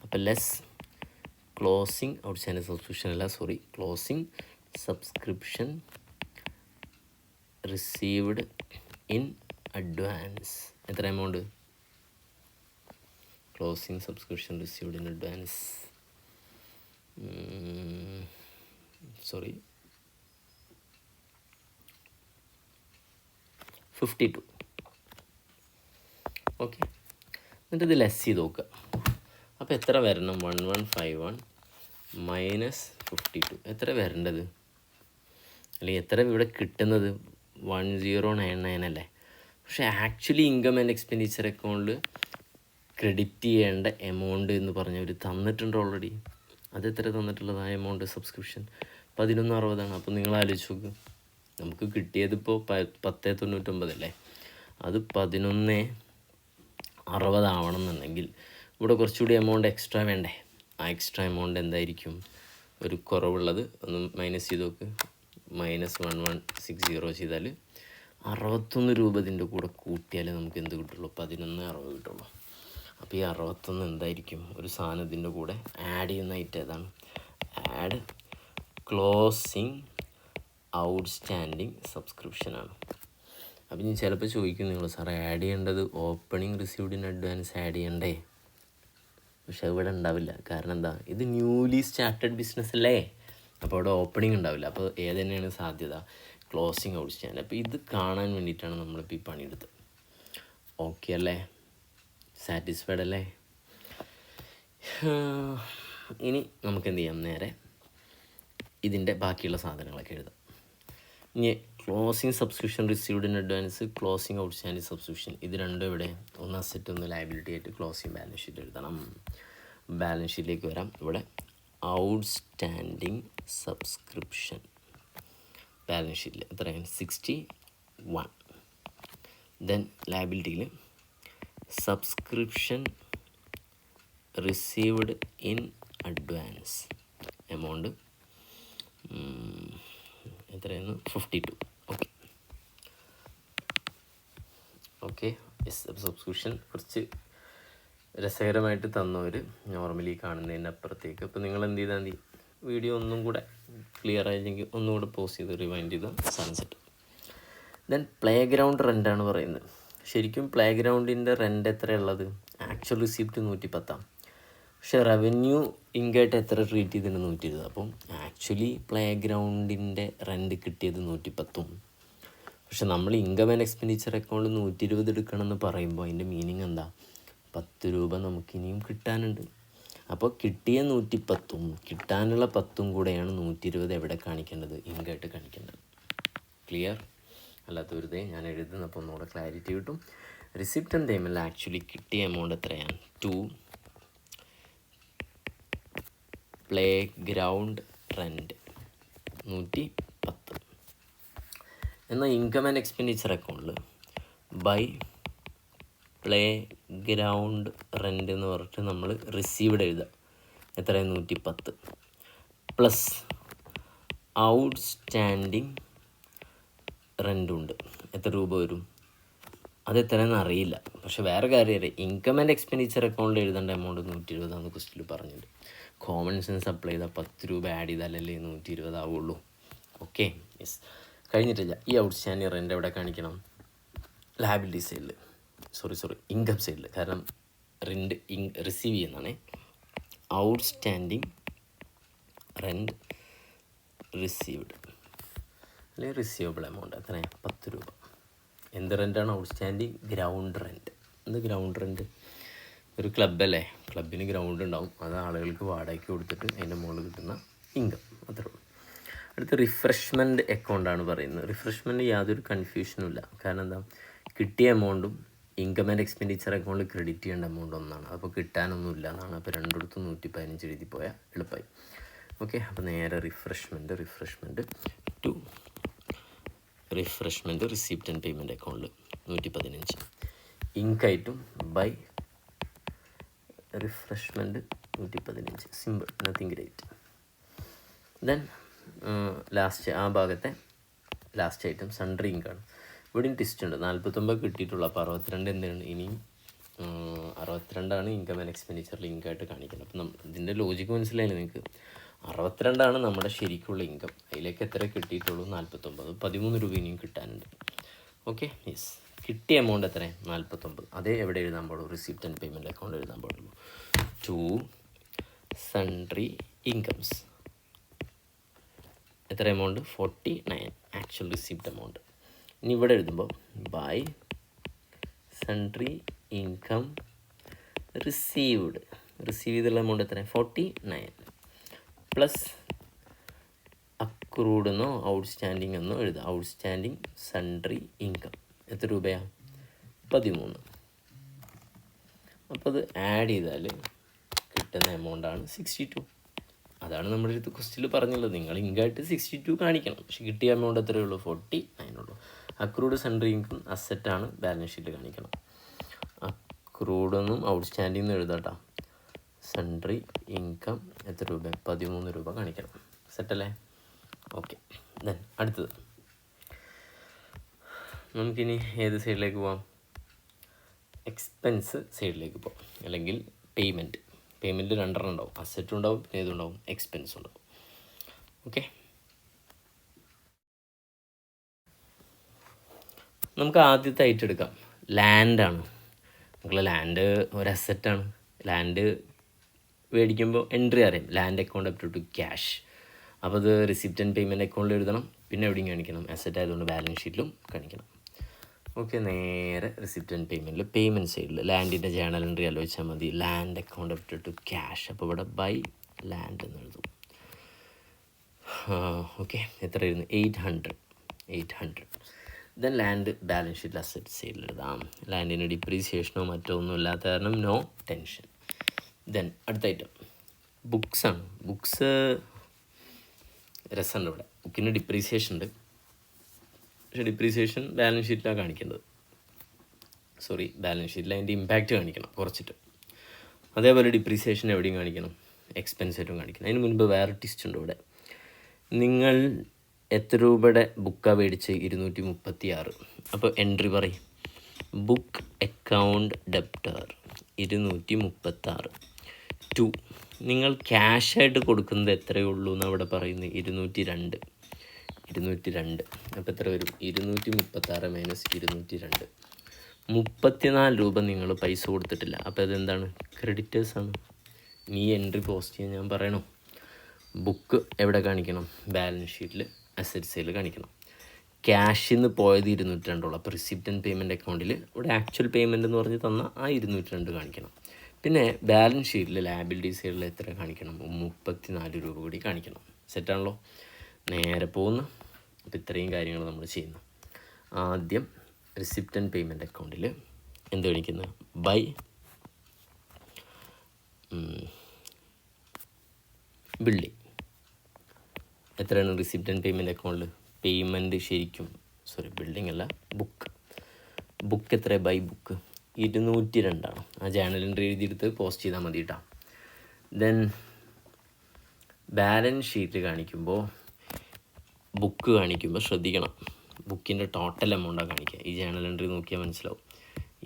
അപ്പോൾ ലെസ് ക്ലോസിങ് ഔട്ട്സ്റ്റാൻഡിങ് സബ്സ്ക്രിപ്ഷൻ അല്ല, sorry, closing subscription received in advance എത്ര amount? Closing subscription received in advance 52. Okay, എന്നിട്ട് ഇത് ലെസ് ചെയ്ത് നോക്കുക. അപ്പോൾ എത്ര വരണം? 1151 മൈനസ് 52 എത്ര വരേണ്ടത്? അല്ലെങ്കിൽ എത്ര ഇവിടെ കിട്ടുന്നത്? 1099 അല്ലേ? പക്ഷേ ആക്ച്വലി ഇൻകം ആൻഡ് എക്സ്പെൻഡിച്ചർ അക്കൗണ്ടിൽ ക്രെഡിറ്റ് ചെയ്യേണ്ട എമൗണ്ട് എന്ന് പറഞ്ഞവർ തന്നിട്ടുണ്ട് ഓൾറെഡി. അതെത്ര തന്നിട്ടുള്ളത്? ആ എമൗണ്ട് സബ്സ്ക്രിപ്ഷൻ 1160 അപ്പോൾ നിങ്ങൾ ആലോചിച്ച് നോക്ക്. നമുക്ക് കിട്ടിയതിപ്പോൾ 1099 അല്ലേ? അത് 1160 ആവണം എന്നുണ്ടെങ്കിൽ ഇവിടെ കുറച്ചുകൂടി എമൗണ്ട് എക്സ്ട്രാ വേണ്ടേ? ആ എക്സ്ട്രാ എമൗണ്ട് എന്തായിരിക്കും? ഒരു കുറവുള്ളത് ഒന്ന് മൈനസ് ചെയ്ത് നോക്ക്. -1160 ചെയ്താൽ 61 രൂപ ഇതിൻ്റെ കൂടെ കൂട്ടിയാൽ നമുക്ക് എന്ത് കിട്ടുള്ളൂ? 1160 കിട്ടുള്ളൂ. അപ്പോൾ ഈ 61 എന്തായിരിക്കും? ഒരു സാധനം ഇതിൻ്റെ കൂടെ ആഡ് ചെയ്യുന്ന ഐറ്റം ഏതാണ്? ആഡ് ക്ലോസിങ് ഔട്ട്സ്റ്റാൻഡിങ് സബ്സ്ക്രിപ്ഷനാണ്. അപ്പോൾ ഞാൻ ചിലപ്പോൾ ചോദിക്കും നിങ്ങൾ, സാറേ ആഡ് ചെയ്യേണ്ടത് opening received in advance add ചെയ്യണ്ടേ? പക്ഷെ ഇവിടെ ഉണ്ടാവില്ല. കാരണം എന്താ? ഇത് ന്യൂലി സ്റ്റാർട്ടഡ് ബിസിനസ് അല്ലേ? അപ്പോൾ അവിടെ ഓപ്പണിംഗ് ഉണ്ടാവില്ല. അപ്പോൾ ഏത് തന്നെയാണ് സാധ്യത? Closing outstand. അപ്പോൾ ഇത് കാണാൻ വേണ്ടിയിട്ടാണ് നമ്മളിപ്പോൾ ഈ പണിയെടുത്തത്. ഓക്കെ അല്ലേ? സാറ്റിസ്ഫൈഡ് അല്ലേ? ഇനി നമുക്ക് എന്ത് ചെയ്യാം? നേരെ ഇതിൻ്റെ ബാക്കിയുള്ള സാധനങ്ങളൊക്കെ എഴുതാം. ഇനി closing subscription received in advance, closing outstanding subscription, ഇത് രണ്ടും ഇവിടെ ഒന്ന് അസറ്റ് ഒന്ന് ലയബിലിറ്റി ആയിട്ട് ക്ലോസിങ് ബാലൻസ് ഷീറ്റ് എഴുതണം. ബാലൻസ് ഷീറ്റിലേക്ക് വരാം. ഇവിടെ ഔട്ട്സ്റ്റാൻഡിങ് സബ്സ്ക്രിപ്ഷൻ ബാലൻസ് ഷീറ്റിൽ എത്രയാണ്? 61. ദെൻ ലയബിലിറ്റിയിൽ subscription received in advance amount എത്രയായിരുന്നു? 52. Okay okay yes. സബ്സ്ക്രിപ്ഷൻ കുറച്ച് രസകരമായിട്ട് തന്നവർ നോർമലി കാണുന്നതിൻ്റെ അപ്പുറത്തേക്ക്. അപ്പോൾ നിങ്ങൾ എന്ത് ചെയ്താൽ മതി, വീഡിയോ ഒന്നും കൂടെ ക്ലിയർ ആയില്ലെങ്കിൽ ഒന്നുകൂടെ പോസ് ചെയ്ത് റിവൈൻഡ് ചെയ്ത് സൺസെറ്റ്. ദെൻ പ്ലേ ഗ്രൗണ്ട് റെൻ്റാണ് പറയുന്നത്. ശരിക്കും പ്ലേ ഗ്രൗണ്ടിൻ്റെ റെൻ്റ് എത്രയുള്ളത്? Actual receipt 110. പക്ഷേ റവന്യൂ ഇൻകായിട്ട് എത്ര ട്രീറ്റ് ചെയ്തിട്ടുണ്ട്? 120. അപ്പം ആക്ച്വലി പ്ലേ ഗ്രൗണ്ടിൻ്റെ റെൻ്റ് കിട്ടിയത് 110. പക്ഷെ നമ്മൾ ഇൻകം ആൻഡ് എക്സ്പെൻഡിച്ചർ അക്കൗണ്ട് 120 എടുക്കണമെന്ന് പറയുമ്പോൾ അതിൻ്റെ മീനിങ് എന്താ? 10 രൂപ നമുക്കിനിയും കിട്ടാനുണ്ട്. അപ്പോൾ കിട്ടിയ 110 കിട്ടാനുള്ള 10 കൂടെയാണ് 120 എവിടെ കാണിക്കേണ്ടത്? ഇൻകായിട്ട് കാണിക്കേണ്ടത്. ക്ലിയർ? അല്ലാത്ത വെറുതെ ഞാൻ എഴുതുന്നപ്പോൾ ഒന്നുകൂടെ ക്ലാരിറ്റി കിട്ടും. റിസിപ്റ്റ് ആൻഡ് പേയ്മെൻറ്റിൽ ആക്ച്വലി കിട്ടിയ എമൗണ്ട് എത്രയാണ്? 2 പ്ലേ ഗ്രൗണ്ട് റെൻറ്റ് 110. എന്നാൽ ഇൻകം ആൻഡ് എക്സ്പെൻഡിച്ചർ അക്കൗണ്ടിൽ ബൈ പ്ലേ ഗ്രൗണ്ട് റെൻ്റ് എന്ന് പറഞ്ഞിട്ട് നമ്മൾ റിസീവ്ഡ് എഴുതുക. എത്രയാണ്? 110 പ്ലസ് ഔട്ട്സ്റ്റാൻഡിങ് റെൻ്റുണ്ട്. എത്ര രൂപ വരും? അതെത്രയെന്ന് അറിയില്ല. പക്ഷെ വേറെ കാര്യം അറിയാം, ഇൻകം ആൻഡ് എക്സ്പെൻഡിച്ചർ അക്കൗണ്ടിൽ എഴുതേണ്ട എമൗണ്ട് 120 ക്വസ്റ്റിൽ പറഞ്ഞിട്ടുണ്ട്. കോമൺ സെൻസ് അപ്ലൈ ചെയ്താൽ 10 രൂപ ആഡ് ചെയ്താലല്ലേ 120 ആവുള്ളൂ. Okay, yes. കഴിഞ്ഞിട്ടില്ല. ഈ ഔട്ട്സ്റ്റാൻഡിങ് റെൻ്റ് എവിടെ കാണിക്കണം? ലയബിലിറ്റി സൈഡിൽ, സോറി ഇൻകം സൈഡിൽ. കാരണം റെൻ്റ് റിസീവ് ചെയ്യുന്നതാണേ. ഔട്ട്സ്റ്റാൻഡിങ് റെൻ്റ് റിസീവ്ഡ് അല്ലെങ്കിൽ റിസീവബിൾ എമൗണ്ട് എത്രയാണ്? 10 രൂപ. എന്ത് റെൻ്റാണ്? Outstanding ground rent. എന്ത് ഗ്രൗണ്ട് റെൻറ്റ്? ഒരു ക്ലബ്ബല്ലേ, ക്ലബിന് ഗ്രൗണ്ട് ഉണ്ടാവും, അത് ആളുകൾക്ക് വാടകയ്ക്ക് കൊടുത്തിട്ട് അതിൻ്റെ മുകളിൽ കിട്ടുന്ന ഇൻകം, അത്രേ ഉള്ളൂ. അടുത്ത റിഫ്രഷ്മെൻറ്റ് അക്കൗണ്ടാണ് പറയുന്നത്. റിഫ്രഷ്മെൻറ്റ് യാതൊരു കൺഫ്യൂഷനും ഇല്ല. കാരണം എന്താ, കിട്ടിയ എമൗണ്ടും ഇൻകം ആൻഡ് എക്സ്പെൻഡിച്ചർ അക്കൗണ്ടിൽ ക്രെഡിറ്റ് ചെയ്യേണ്ട എമൗണ്ട് ഒന്നാണ്. അപ്പോൾ കിട്ടാനൊന്നും ഇല്ല എന്നാണ്. അപ്പോൾ രണ്ടിടത്തും 115 എഴുതി പോയാൽ എളുപ്പമായി. ഓക്കെ, അപ്പോൾ നേരെ refreshment to refreshment receipt and payment അക്കൗണ്ടിൽ 115. ഇൻകായിട്ടും by refreshment 115. Simple, nothing great. Then last ആ ഭാഗത്തെ ലാസ്റ്റ് ഐറ്റം സൺഡ്രി ഇൻകാണ്. ഇവിടെയും ടിസ്റ്റ് ഉണ്ട്. 49 കിട്ടിയിട്ടുള്ളൂ. അപ്പോൾ 62 എന്താണ്? ഇനിയും 62 ഇൻകം ആൻഡ് എക്സ്പെൻഡിച്ചറിൽ ഇൻകായിട്ട് കാണിക്കുന്നത്. അപ്പം ഇതിൻ്റെ ലോജിക്ക് മനസ്സിലായില്ലേ നിങ്ങൾക്ക്? 62 നമ്മുടെ ശരിക്കുള്ള ഇൻകം. അതിലേക്ക് എത്ര കിട്ടിയിട്ടുള്ളൂ? 49. 13 രൂപ ഇനിയും കിട്ടാനുണ്ട്. Okay, yes. കിട്ടിയ എമൗണ്ട് എത്ര? 49. അതേ എവിടെ എഴുതാൻ പാടുള്ളൂ? റിസീപ്റ്റ് ആൻഡ് പേയ്മെൻറ്റ് അക്കൗണ്ട് എഴുതാൻ പാടുള്ളൂ. To sundry incomes. എത്ര എമൗണ്ട്? 49 actual receipt amount. ഇനി ഇവിടെ എഴുതുമ്പോൾ ബൈ സൺഡ്രി ഇൻകം റിസീവ് ചെയ്തുള്ള എമൗണ്ട് എത്ര? 49 പ്ലസ് അക്രൂഡ് എന്നോ ഔട്ട്സ്റ്റാൻഡിങ് എന്നോ എഴുതുക. ഔട്ട്സ്റ്റാൻഡിങ് സൺഡ്രി ഇൻകം എത്ര രൂപയാണ്? 13. അപ്പോൾ അത് ആഡ് ചെയ്താൽ കിട്ടുന്ന എമൗണ്ടാണ് 62. അതാണ് നമ്മുടെ അടുത്ത് ക്വസ്റ്റിൽ പറഞ്ഞുള്ളത്. നിങ്ങൾ ഇൻകായിട്ട് 62 കാണിക്കണം. പക്ഷെ കിട്ടിയ എമൗണ്ട് എത്രയേ ഉള്ളൂ? 49 ഉള്ളൂ. അക്രൂഡ് സൺഡ്രി ഇൻകം അസറ്റാണ്, ബാലൻസ് ഷീറ്റിൽ കാണിക്കണം. അക്രൂഡൊന്നും ഔട്ട്സ്റ്റാൻഡിങ് എന്ന് എഴുതാട്ടോ. സൺഡ്രി ഇൻകം എത്ര രൂപ? 13 രൂപ കാണിക്കണം. സെറ്റല്ലേ? ഓക്കെ. ദെൻ അടുത്തത് നമുക്കിനി ഏത് സൈഡിലേക്ക് പോവാം? എക്സ്പെൻസ് സൈഡിലേക്ക് പോകാം, അല്ലെങ്കിൽ പേയ്മെൻറ്റ് 2 ഉണ്ടാവും. അസറ്റും ഉണ്ടാവും, പിന്നെ ഏതുണ്ടാവും? എക്സ്പെൻസും ഉണ്ടാവും. ഓക്കെ, നമുക്ക് ആദ്യത്തെ ഐറ്റം എടുക്കാം. ലാൻഡാണ്. നമുക്ക് ലാൻഡ് ഒരു അസറ്റാണ്. ലാൻഡ് മേടിക്കുമ്പോൾ എൻട്രി അറിയാം, land account up to cash. അപ്പോൾ അത് റിസിപ്റ്റ് ആൻഡ് പേയ്മെൻറ്റ് അക്കൗണ്ടിൽ എഴുതണം. പിന്നെ എവിടെയും കാണിക്കണം, അസറ്റ് ആയതുകൊണ്ട് ബാലൻസ് ഷീറ്റിലും കാണിക്കണം. ഓക്കെ, നേരെ റിസിപ്റ്റ് ആൻഡ് പേയ്മെൻറ്റിൽ പേയ്മെൻറ്റ് സൈഡിൽ ലാൻഡിൻ്റെ ജേണൽ എൻട്രി ആലോചിച്ചാൽ മതി. Land account up to cash. അപ്പോൾ ഇവിടെ ബൈ ലാൻഡ് എന്ന് എഴുതും. ഓക്കെ, എത്രയായിരുന്നു? 800. ദെൻ ലാൻഡ് ബാലൻസ് ഷീറ്റിൽ അസറ്റ് സൈഡിൽ എഴുതാം. ലാൻഡിന് ഡിപ്രീസിയേഷനോ മറ്റോ ഒന്നും ഇല്ലാത്ത കാരണം നോ ടെൻഷൻ. ദെൻ അടുത്ത ഐറ്റം ബുക്സാണ്. ബുക്സ് രസമുണ്ട്. ഇവിടെ ബുക്കിന് ഡിപ്രീസിയേഷൻ ഉണ്ട്. പക്ഷേ ഡിപ്രീസിയേഷൻ ബാലൻസ് ഷീറ്റിലാണ് കാണിക്കേണ്ടത്. ബാലൻസ് ഷീറ്റിൽ അതിൻ്റെ ഇമ്പാക്റ്റ് കാണിക്കണം കുറച്ചിട്ട്. അതേപോലെ ഡിപ്രീസിയേഷൻ എവിടെയും കാണിക്കണം, എക്സ്പെൻസായിട്ടും കാണിക്കണം. അതിന് മുൻപ് വേറെ ടിസ്റ്റ് ഉണ്ട് ഇവിടെ. നിങ്ങൾ എത്ര രൂപയുടെ ബുക്കാണ് മേടിച്ച്? 236. അപ്പോൾ എൻട്രി പറയും. Book account debtor 236. 2 നിങ്ങൾ ക്യാഷായിട്ട് കൊടുക്കുന്നത് എത്രയേ ഉള്ളൂ എന്ന് അവിടെ പറയുന്നത് 202. അപ്പോൾ എത്ര വരും? 236 മൈനസ് 202. 34 രൂപ നിങ്ങൾ പൈസ കൊടുത്തിട്ടില്ല. അപ്പോൾ അതെന്താണ്? ക്രെഡിറ്റേഴ്സാണ്. നീ എൻട്രി പോസ്റ്റ് ചെയ്യാൻ ഞാൻ പറയണോ? ബുക്ക് എവിടെ കാണിക്കണം? ബാലൻസ് ഷീറ്റിൽ അസറ്റ് സൈഡിൽ കാണിക്കണം. ക്യാഷിൽ നിന്ന് പോയത് 202. അപ്പോൾ റിസിപ്റ്റ് ആൻഡ് പേയ്മെൻറ്റ് അക്കൗണ്ടിൽ ഇവിടെ ആക്ച്വൽ പേയ്മെൻറ്റ് എന്ന് പറഞ്ഞ് തന്ന ആ 202 കാണിക്കണം. പിന്നെ ബാലൻസ് ഷീറ്റിൽ ലയബിലിറ്റി സൈഡിൽ എത്ര കാണിക്കണം? 34 രൂപ കൂടി കാണിക്കണം. സെറ്റാണല്ലോ? നേരെ പോകുന്നു. അപ്പോൾ ഇത്രയും കാര്യങ്ങൾ നമ്മൾ ചെയ്യുന്നു. ആദ്യം റിസിപ്റ്റ് ആൻഡ് പേയ്മെൻറ്റ് അക്കൗണ്ടിൽ എന്ത് കാണിക്കുന്നത്? By building. എത്രയാണ് റിസിപ്റ്റ് ആൻഡ് പേയ്മെൻറ്റ് അക്കൗണ്ടിൽ? പേയ്മെൻറ്റ് ശരിക്കും ബിൽഡിംഗ് അല്ല, ബുക്ക് എത്ര? ബൈ ബുക്ക് 202 ആ ജേണൽ എൻട്രി എഴുതിയെടുത്ത് പോസ്റ്റ് ചെയ്താൽ മതി കേട്ടോ. ദെൻ ബാലൻസ് ഷീറ്റിൽ കാണിക്കുമ്പോൾ ബുക്ക് കാണിക്കുമ്പോൾ ശ്രദ്ധിക്കണം, ബുക്കിൻ്റെ ടോട്ടൽ എമൗണ്ടാണ് കാണിക്കുക. ഈ ജേണൽ എൻട്രി നോക്കിയാൽ മനസ്സിലാവും.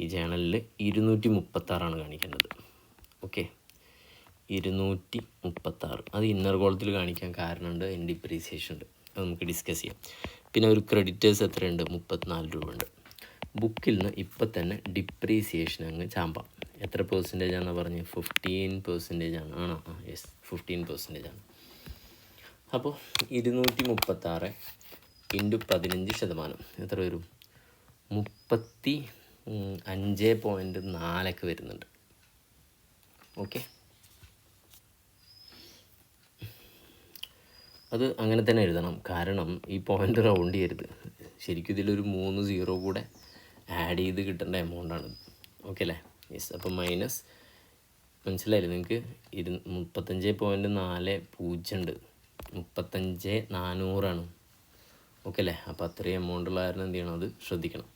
ഈ ജേണലിൽ 236 കാണിക്കേണ്ടത്. ഓക്കെ, 236. അത് ഇന്നർ കോളത്തിൽ കാണിക്കാൻ കാരണമുണ്ട്, അതിൻ്റെ ഡിപ്രീസിയേഷൻ ഉണ്ട്. അത് നമുക്ക് ഡിസ്കസ് ചെയ്യാം. പിന്നെ ഒരു ക്രെഡിറ്റേഴ്സ് എത്രയുണ്ട്? 34 രൂപ ഉണ്ട്. ബുക്കിൽ നിന്ന് ഇപ്പം തന്നെ ഡിപ്രീസിയേഷൻ അങ്ങ് ചാമ്പാം. എത്ര പെർസെൻറ്റേജ് ആണെന്ന് പറഞ്ഞ്? 15% ആണ്. ആണോ? യെസ്, 15% ആണ്. അപ്പോൾ 236 ഇൻറ്റു 15% എത്ര വരും? 35.4 വരുന്നുണ്ട്. ഓക്കെ, അത് അങ്ങനെ തന്നെ എഴുതണം. കാരണം ഈ പോയിൻ്റ് റൗണ്ട് ചെയ്യരുത്. ശരിക്കും ഇതിലൊരു 3 0 കൂടെ ആഡ് ചെയ്ത് കിട്ടേണ്ട എമൗണ്ടാണ്. ഓക്കെ അല്ലേ? യെസ്. അപ്പം മൈനസ്, മനസ്സിലായില്ലേ നിങ്ങൾക്ക്? 35.40 ഉണ്ട്. 35,400 ഓക്കെ അല്ലേ? അപ്പോൾ അത്രയും എമൗണ്ടുള്ള കാരണം എന്ത് ചെയ്യണം? അത് ശ്രദ്ധിക്കണം.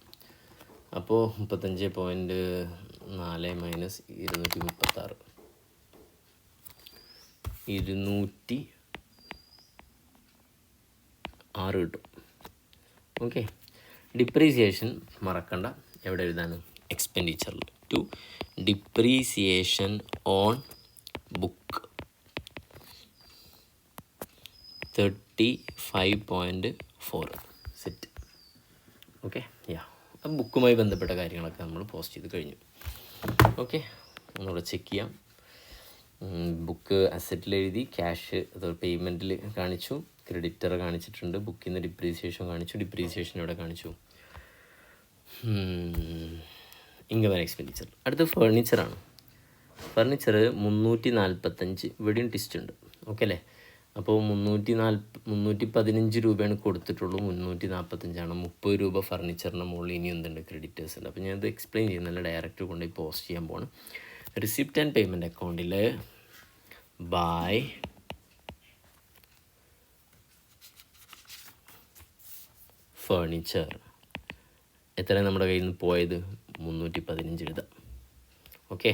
അപ്പോൾ 35.4 മൈനസ് 236 206 കിട്ടും. ഓക്കെ, ഡിപ്രീസിയേഷൻ മറക്കണ്ട. എവിടെ എഴുതാണ്? എക്സ്പെൻഡിച്ചറിൽ. To depreciation on book 35.4 set. Okay, yeah. അപ്പം ബുക്കുമായി ബന്ധപ്പെട്ട കാര്യങ്ങളൊക്കെ നമ്മൾ പോസ്റ്റ് ചെയ്ത് കഴിഞ്ഞു. ഓക്കെ, ഒന്നുകൂടെ ചെക്ക് ചെയ്യാം. ബുക്ക് അസറ്റിൽ എഴുതി, ക്യാഷ് അത് പേയ്മെൻറ്റിൽ കാണിച്ചു, ക്രെഡിറ്റർ കാണിച്ചിട്ടുണ്ട്, ബുക്കിൽ നിന്ന് ഡിപ്രീസിയേഷൻ കാണിച്ചു, ഡിപ്രീസിയേഷൻ ഇവിടെ കാണിച്ചു. Income and expenditure. അടുത്ത ഫർണിച്ചറാണ്. ഫർണിച്ചർ 345. ഇവിടെയും ടിസ്റ്റ് ഉണ്ട്. ഓക്കെ അല്ലേ? അപ്പോൾ 315 രൂപയാണ് കൊടുത്തിട്ടുള്ളൂ. 345 30 രൂപ ഫർണിച്ചറിന് മുകളിൽ ഇനി എന്തുണ്ട്? ക്രെഡിറ്റേഴ്സ് ഉണ്ട്. അപ്പോൾ ഞാനത് എക്സ്പ്ലെയിൻ ചെയ്യുന്നില്ല, ഡയറക്റ്റ് കൊണ്ടുപോയി പോസ്റ്റ് ചെയ്യാൻ പോകണം. റിസിപ്റ്റ് ആൻഡ് പേയ്മെൻറ്റ് അക്കൗണ്ടിൽ ബൈ ഫർണിച്ചർ എത്രയാണ് നമ്മുടെ കയ്യിൽ നിന്ന് പോയത്? 315 എഴുതാം. ഓക്കെ,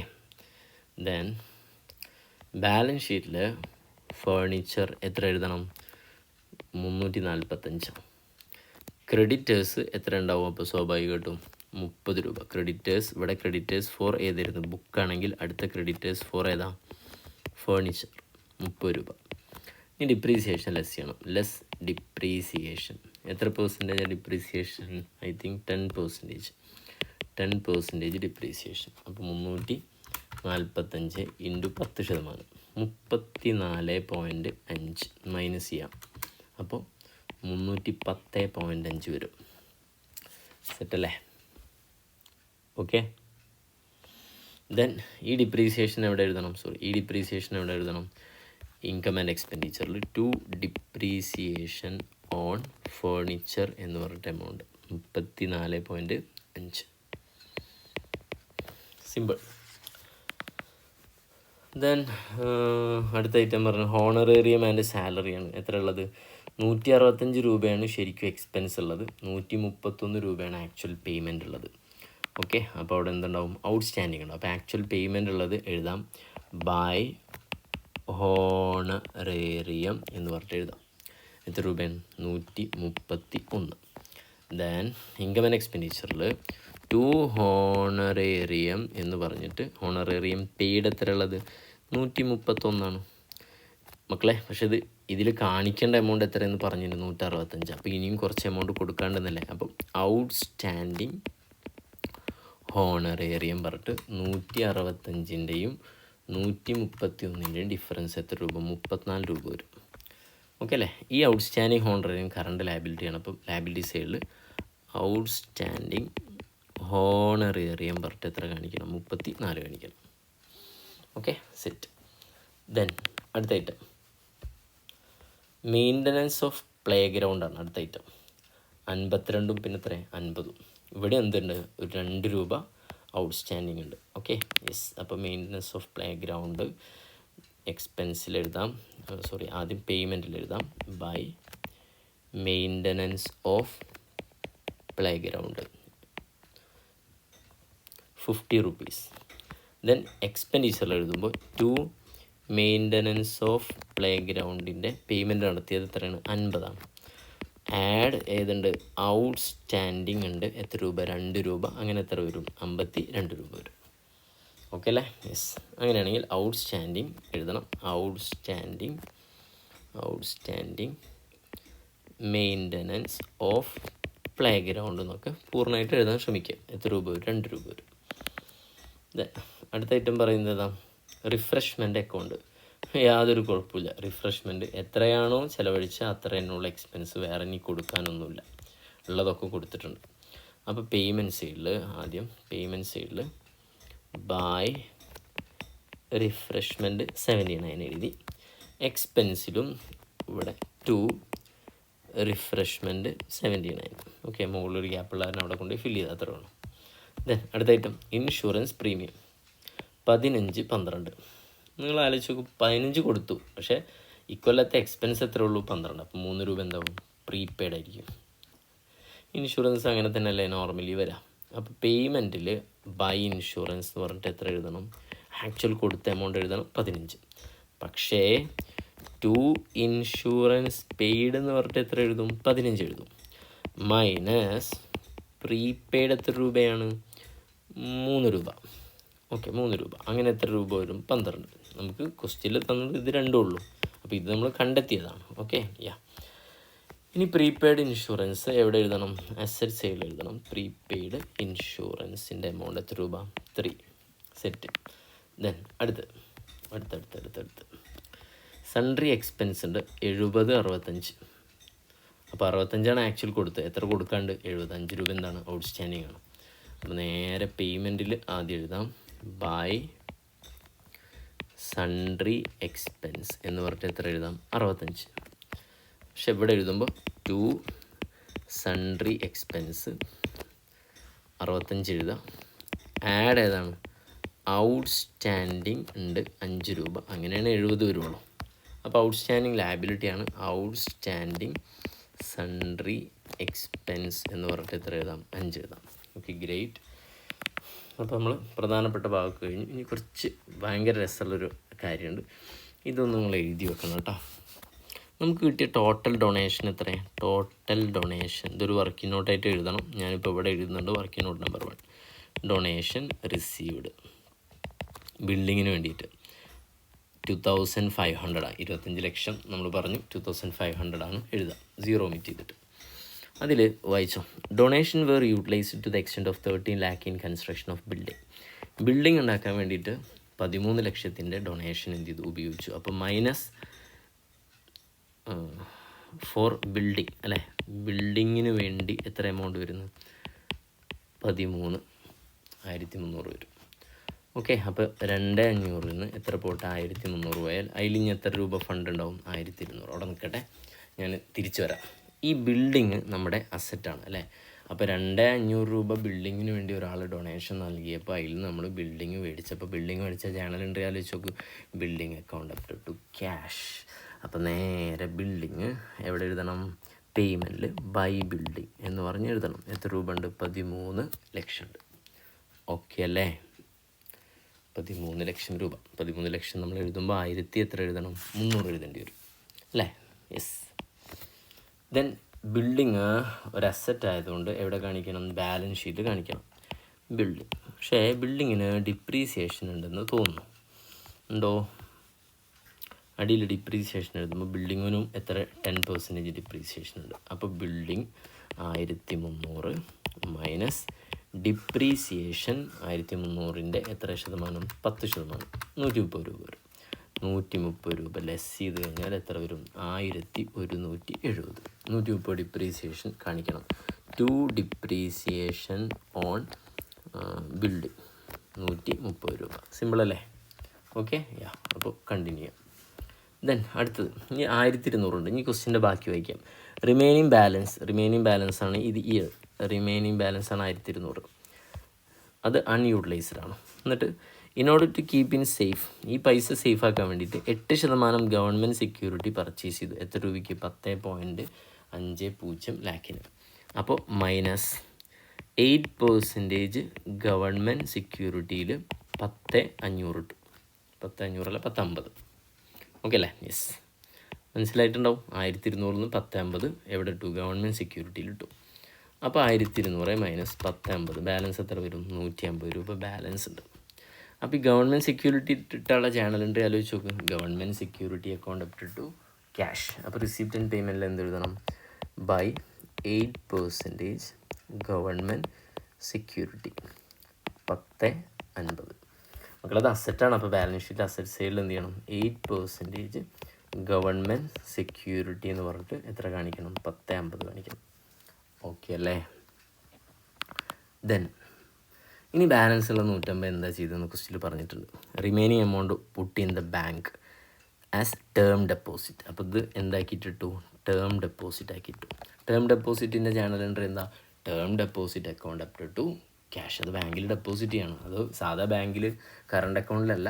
ദെൻ ബാലൻസ് ഷീറ്റിൽ ഫർണിച്ചർ എത്ര എഴുതണം? 345. ക്രെഡിറ്റേഴ്സ് എത്ര ഉണ്ടാവും? അപ്പോൾ സ്വാഭാവികമായിട്ടും 30 രൂപ. ക്രെഡിറ്റേഴ്സ് ഇവിടെ ക്രെഡിറ്റേഴ്സ് ഫോർ ഏതായിരുന്നു? ബുക്കാണെങ്കിൽ അടുത്ത ക്രെഡിറ്റേഴ്സ് ഫോർ ഏതാ? ഫർണിച്ചർ 30 രൂപ. ഇനി ഡിപ്രീസിയേഷൻ ലെസ് ചെയ്യണം. ലെസ് ഡിപ്രീസിയേഷൻ എത്ര percentage depreciation? I think 10% depreciation. അപ്പോൾ 345 ഇൻറ്റു 10%, 34.5 മൈനസ് ചെയ്യാം. അപ്പോൾ 310.5 വരും. സെറ്റല്ലേ? ഓക്കെ, ദെൻ ഈ ഡിപ്രീസിയേഷൻ എവിടെ എഴുതണം? ഇൻകം ആൻഡ് എക്സ്പെൻഡിച്ചറിൽ ടു ഡിപ്രീസിയേഷൻ ഓൺ ഫർണിച്ചർ എന്ന് പറഞ്ഞിട്ട് എമൗണ്ട് 34.5. സിമ്പിൾ. ദെൻ അടുത്ത ഐറ്റം പറഞ്ഞാൽ ഹോണറേറിയം ആൻഡ് സാലറിയാണ്. എത്ര ഉള്ളത്? 165 രൂപയാണ് ശരിക്കും എക്സ്പെൻസ് ഉള്ളത്, 131 രൂപയാണ് ആക്ച്വൽ പേയ്മെൻ്റ് ഉള്ളത്. ഓക്കെ, അപ്പോൾ അവിടെ എന്തുണ്ടാവും? ഔട്ട്സ്റ്റാൻഡിങ് ഉണ്ടാവും. അപ്പോൾ ആക്ച്വൽ പേയ്മെൻ്റ് ഉള്ളത് എഴുതാം ബൈ ഹോണറേറിയം എന്ന് പറഞ്ഞിട്ട് എഴുതാം. എത്ര രൂപയാണ്? 131. ദെൻ ഇൻകം ആൻഡ് എക്സ്പെൻഡിച്ചറിൽ ടു ഹോണറേറിയം എന്ന് പറഞ്ഞിട്ട് ഹോണറേറിയം പെയ്ഡ് എത്ര ഉള്ളത് 131 മക്കളെ. പക്ഷെ ഇതിൽ കാണിക്കേണ്ട എമൗണ്ട് എത്രയെന്ന് പറഞ്ഞിട്ടുണ്ട് 165. അപ്പോൾ ഇനിയും കുറച്ച് എമൗണ്ട് കൊടുക്കാണ്ടെന്നല്ലേ. അപ്പം ഔട്ട്സ്റ്റാൻഡിങ് ഹോണറേറിയം പറഞ്ഞിട്ട് 165ൻ്റെയും 131ൻ്റെയും ഡിഫറൻസ് എത്ര രൂപ? 34 രൂപ വരും. ഓക്കെ അല്ലേ. ഈ ഔട്ട്സ്റ്റാൻഡിങ് ഹോണറേറിയം കറണ്ട് ലയബിലിറ്റിയാണ്. അപ്പം ലയബിലിറ്റി സൈഡിൽ ഔട്ട്സ്റ്റാൻഡിങ് ഹോണറേറിയം പറഞ്ഞിട്ട് എത്ര കാണിക്കണം? 34 കാണിക്കണം. Okay, set. ദെൻ അടുത്ത ഐറ്റം മെയിൻ്റനൻസ് ഓഫ് പ്ലേ ഗ്രൗണ്ടാണ്. അടുത്ത ഐറ്റം 52 പിന്നെ എത്ര? 50. ഇവിടെ എന്തുണ്ട്? ഒരു 2 രൂപ ഔട്ട്സ്റ്റാൻഡിങ് ഉണ്ട്. Okay, yes. അപ്പോൾ മെയിൻ്റനൻസ് ഓഫ് പ്ലേ ഗ്രൗണ്ട് എക്സ്പെൻസിൽ എഴുതാം, ആദ്യം പേയ്മെൻറ്റിൽ എഴുതാം. By maintenance of play ground 50 rupees. Then എക്സ്പെൻഡിച്ചറിൽ എഴുതുമ്പോൾ ടു മെയിൻ്റനൻസ് ഓഫ് പ്ലേ ഗ്രൗണ്ടിൻ്റെ പേയ്മെൻറ്റ് നടത്തിയത് എത്രയാണ്? 50 ആഡ് ഏതുണ്ട്? ഔട്ട്സ്റ്റാൻഡിങ് ഉണ്ട്. എത്ര രൂപ? 2 രൂപ. അങ്ങനെ എത്ര വരും? 52 രൂപ വരും. ഓക്കെ അല്ലേ? യെസ്. അങ്ങനെയാണെങ്കിൽ ഔട്ട്സ്റ്റാൻഡിങ് എഴുതണം. Outstanding maintenance of play ground എന്നൊക്കെ പൂർണ്ണമായിട്ട് എഴുതാൻ ശ്രമിക്കുക. എത്ര രൂപ വരും? 2 രൂപ വരും. അടുത്ത ഐറ്റം പറയുന്നത് റിഫ്രഷ്മെൻ്റ് അക്കൗണ്ട്. യാതൊരു കുഴപ്പമില്ല. റിഫ്രഷ്മെൻറ്റ് എത്രയാണോ ചിലവഴിച്ച അത്ര തന്നെയുള്ള എക്സ്പെൻസ് വേറെ ഇനി കൊടുക്കാനൊന്നുമില്ല, ഉള്ളതൊക്കെ കൊടുത്തിട്ടുണ്ട്. അപ്പോൾ പേയ്മെൻറ്റ് സൈഡിൽ ബൈ റിഫ്രഷ്മെൻറ്റ് 79 എഴുതി. എക്സ്പെൻസിലും ഇവിടെ ടു റിഫ്രഷ്മെൻറ്റ് 79. ഓക്കെ, മുകളിലൊരു ഗ്യാപ്പുള്ളതിന് അവിടെ കൊണ്ട് ഫില്ല് ചെയ്താൽ അത്ര വേണം. ദെൻ അടുത്ത ഐറ്റം ഇൻഷുറൻസ് പ്രീമിയം 15, 12. നിങ്ങൾ ആലോചിച്ച് നോക്കും, 15 കൊടുത്തു, പക്ഷേ ഇക്കൊല്ലത്തെ എക്സ്പെൻസ് എത്ര ഉള്ളൂ? 12. അപ്പോൾ 3 രൂപ എന്താവും? പ്രീപെയ്ഡ് ആയിരിക്കും. ഇൻഷുറൻസ് അങ്ങനെ തന്നെയല്ലേ നോർമലി വരാം. അപ്പോൾ പേയ്മെൻറ്റിൽ ബൈ ഇൻഷുറൻസ് എന്ന് പറഞ്ഞിട്ട് എത്ര എഴുതണം? ആക്ച്വൽ കൊടുത്ത എമൗണ്ട് എഴുതണം 15. പക്ഷേ ടു ഇൻഷുറൻസ് പെയ്ഡ് എന്ന് പറഞ്ഞിട്ട് എത്ര എഴുതും? 15 എഴുതും. മൈനസ് പ്രീപെയ്ഡ് എത്ര രൂപയാണ്? 3 രൂപ. ഓക്കെ, 3 രൂപ. അങ്ങനെ എത്ര രൂപ വരും? 12. നമുക്ക് ക്വസ്റ്റ്യനിൽ തന്നത് ഇത് രണ്ടും ഉള്ളൂ. അപ്പോൾ ഇത് നമ്മൾ കണ്ടെത്തിയതാണ്. ഓക്കെ, ഇനി പ്രീപെയ്ഡ് ഇൻഷുറൻസ് എവിടെ എഴുതണം? അസറ്റ് സൈഡിൽ എഴുതണം. പ്രീപെയ്ഡ് ഇൻഷുറൻസിൻ്റെ എമൗണ്ട് എത്ര രൂപ? 3. സെറ്റ്. ദെൻ അടുത്ത് സൺട്രി എക്സ്പെൻസ് ഉണ്ട് 70, 65. അപ്പോൾ 65 ആക്ച്വൽ കൊടുത്തത്. എത്ര കൊടുക്കാണ്ട്? 75 രൂപ എന്താണ്? ഔട്ട്സ്റ്റാൻഡിങ് ആണ്. അപ്പോൾ നേരെ പേയ്മെൻറ്റിൽ ആദ്യം എഴുതാം ബൈ സൺട്രി എക്സ്പെൻസ് എന്ന് പറഞ്ഞിട്ട് എത്ര എഴുതാം? 65. പക്ഷെ ഇവിടെ എഴുതുമ്പോൾ ടു സൺട്രി എക്സ്പെൻസ് 65 എഴുതാം. ആഡ് ഏതാണ്? ഔട്ട്സ്റ്റാൻഡിങ് ഉണ്ട് 5 രൂപ. അങ്ങനെയാണ് 70 വരുള്ളൂ. അപ്പോൾ ഔട്ട്സ്റ്റാൻഡിങ് ലയബിലിറ്റിയാണ്. ഔട്ട്സ്റ്റാൻഡിങ് സൺട്രി എക്സ്പെൻസ് എന്ന് പറഞ്ഞിട്ട് എത്ര എഴുതാം? 5 എഴുതാം. Okay, great. അപ്പോൾ നമ്മൾ പ്രധാനപ്പെട്ട ഭാഗമൊക്കെ കഴിഞ്ഞു. ഇനി കുറച്ച് ഭയങ്കര രസമുള്ളൊരു കാര്യമുണ്ട്. ഇതൊന്നും നിങ്ങൾ എഴുതി വെക്കണം കേട്ടോ. നമുക്ക് കിട്ടിയ ടോട്ടൽ ഡൊണേഷൻ എത്രയാണ്? ടോട്ടൽ ഡൊണേഷൻ ഇതൊരു വർക്കിംഗ് നോട്ടായിട്ട് എഴുതണം. ഞാനിപ്പോൾ ഇവിടെ എഴുതുന്നുണ്ട് working note number 1. Donation received ബിൽഡിങ്ങിന് വേണ്ടിയിട്ട് 2500 25 ലക്ഷം നമ്മൾ പറഞ്ഞു. 2500 എഴുതാം, 0 ഒമിറ്റ് ചെയ്തിട്ട്. അതിൽ വായിച്ചോ, donation were utilised to the extent of 13 lakh in construction of building ഉണ്ടാക്കാൻ വേണ്ടിയിട്ട് 13 ലക്ഷത്തിൻ്റെ ഡൊണേഷൻ എന്ത് ചെയ്തു? ഉപയോഗിച്ചു. അപ്പോൾ മൈനസ് ഫോർ ബിൽഡിംഗ് അല്ലേ, ബിൽഡിങ്ങിന് വേണ്ടി എത്ര എമൗണ്ട് വരുന്നു? 13,300 വരും. ഓക്കെ, അപ്പോൾ 2,500 നിന്ന് എത്ര പോട്ടെ? 1,300 പോയാൽ അതിൽ ഇനി എത്ര രൂപ ഫണ്ട് ഉണ്ടാവും? 1,200. അവിടെ നിൽക്കട്ടെ, ഞാൻ തിരിച്ചു വരാം. ഈ ബിൽഡിങ് നമ്മുടെ അസറ്റാണ് അല്ലേ. അപ്പോൾ 2,500 രൂപ ബിൽഡിങ്ങിന് വേണ്ടി ഒരാൾ ഡൊണേഷൻ നൽകിയപ്പോൾ അതിൽ നമ്മൾ ബിൽഡിങ് മേടിച്ചപ്പോൾ ബിൽഡിങ് മേടിച്ച ജേണൽ എൻട്രി ആലോചിച്ച് നോക്ക്. Building account up to cash. അപ്പോൾ നേരെ ബിൽഡിങ് എവിടെ എഴുതണം? പേയ്മെൻറ്റിൽ ബൈ ബിൽഡിങ് എന്ന് പറഞ്ഞ് എഴുതണം. എത്ര രൂപ ഉണ്ട്? 13 ലക്ഷം ഉണ്ട്. ഓക്കെ അല്ലേ? 13 ലക്ഷം രൂപ. 13 ലക്ഷം നമ്മൾ എഴുതുമ്പോൾ 1000 എത്ര എഴുതണം? 300 എഴുതേണ്ടി വരും അല്ലേ? യെസ്. ദെൻ ബിൽഡിങ് ഒരു അസറ്റ് ആയതുകൊണ്ട് എവിടെ കാണിക്കണം? ബാലൻസ് ഷീറ്റ് കാണിക്കണം. ബിൽഡിംഗ്. പക്ഷേ ബിൽഡിങ്ങിന് ഡിപ്രീസിയേഷൻ ഉണ്ടെന്ന് തോന്നുന്നു. ഉണ്ടോ? അടിയിൽ ഡിപ്രീസിയേഷൻ എഴുതുമ്പോൾ ബിൽഡിങ്ങിനും എത്ര 10% ഡിപ്രീസിയേഷൻ ഉണ്ട്. അപ്പോൾ ബിൽഡിംഗ് 1300 മൈനസ് ഡിപ്രീസിയേഷൻ 1300-ൻ്റെ എത്ര ശതമാനം? 10%. 130 രൂപ വരും. 130 രൂപ ലെസ് ചെയ്ത് കഴിഞ്ഞാൽ എത്ര വരും? 1170. 130 ഡിപ്രീസിയേഷൻ കാണിക്കണം. 2 ഡിപ്രീസിയേഷൻ ഓൺ ബിൽഡിംഗ് 130 രൂപ. സിമ്പിളല്ലേ? ഓക്കെ, യാ. അപ്പോൾ കണ്ടിന്യൂ ചെയ്യാം. ദെൻ അടുത്തത് ഇനി 1200 ഉണ്ട്. ഇനി ക്വസ്റ്റ്യൻ്റെ ബാക്കി വായിക്കാം. റിമൈനിങ് ബാലൻസ് ആണ് ഇത്. ഈ റിമൈനിങ് ബാലൻസ് ആണ് 1200. അത് അൺയൂട്ടിലൈസ്ഡ് ആണ്. എന്നിട്ട് in order to keep in safe, ഈ പൈസ സേഫ് ആക്കാൻ വേണ്ടിയിട്ട് 8% ഗവൺമെൻറ് സെക്യൂരിറ്റി പർച്ചേസ് ചെയ്തു. എത്ര രൂപയ്ക്ക്? 10.50 ലാഖിന്. അപ്പോൾ മൈനസ് 8% ഗവൺമെൻറ് സെക്യൂരിറ്റിയിൽ 10,500 ഇട്ടു. 10,500 അല്ല, 10,50. ഓക്കെ അല്ലേ? യെസ്, മനസ്സിലായിട്ടുണ്ടാവും. 1200 10,50 എവിടെ ഇട്ടു? ഗവൺമെൻറ് സെക്യൂരിറ്റിയിൽ ഇട്ടു. അപ്പോൾ 1200 മൈനസ് 10,50 ബാലൻസ് എത്ര വരും? 150 രൂപ ബാലൻസ് ഉണ്ട്. അപ്പോൾ ഈ ഗവൺമെൻറ് സെക്യൂരിറ്റി ഇട്ടുള്ള ചാനൽ എൻട്രി ആലോചിച്ച് നോക്ക്. Government security account up to cash. അപ്പോൾ റിസീപ്റ്റ് ആൻഡ് പേയ്മെൻറ്റിൽ എന്ത് എഴുതണം? By 8% government security 10,50. മക്കളത് അസറ്റാണ്. അപ്പോൾ ബാലൻസ് ഷീറ്റ് അസറ്റ് സൈഡിൽ എന്ത് ചെയ്യണം? 8% ഗവൺമെൻറ് സെക്യൂരിറ്റി എന്ന് പറഞ്ഞിട്ട് എത്ര കാണിക്കണം? 10,50 കാണിക്കണം. ഓക്കെ അല്ലേ? ദെൻ ഇനി ബാലൻസ് ഉള്ള 150 എന്താ ചെയ്തതെന്ന് ക്വസ്റ്റ്യൻ പറഞ്ഞിട്ടുണ്ട്. Remaining amount put in the bank as term deposit. അപ്പോൾ ഇത് എന്താക്കിയിട്ടിട്ടു? ടേം ഡെപ്പോസിറ്റ് ആക്കിയിട്ടു. ടേം ഡെപ്പോസിറ്റിൻ്റെ ചാനൽ എൻട്രി എന്താ? Term deposit account up to cash. അത് ബാങ്കിൽ ഡെപ്പോസിറ്റ് ചെയ്യണം. അത് സാധാ ബാങ്കിൽ കറണ്ട് അക്കൗണ്ടിലല്ല,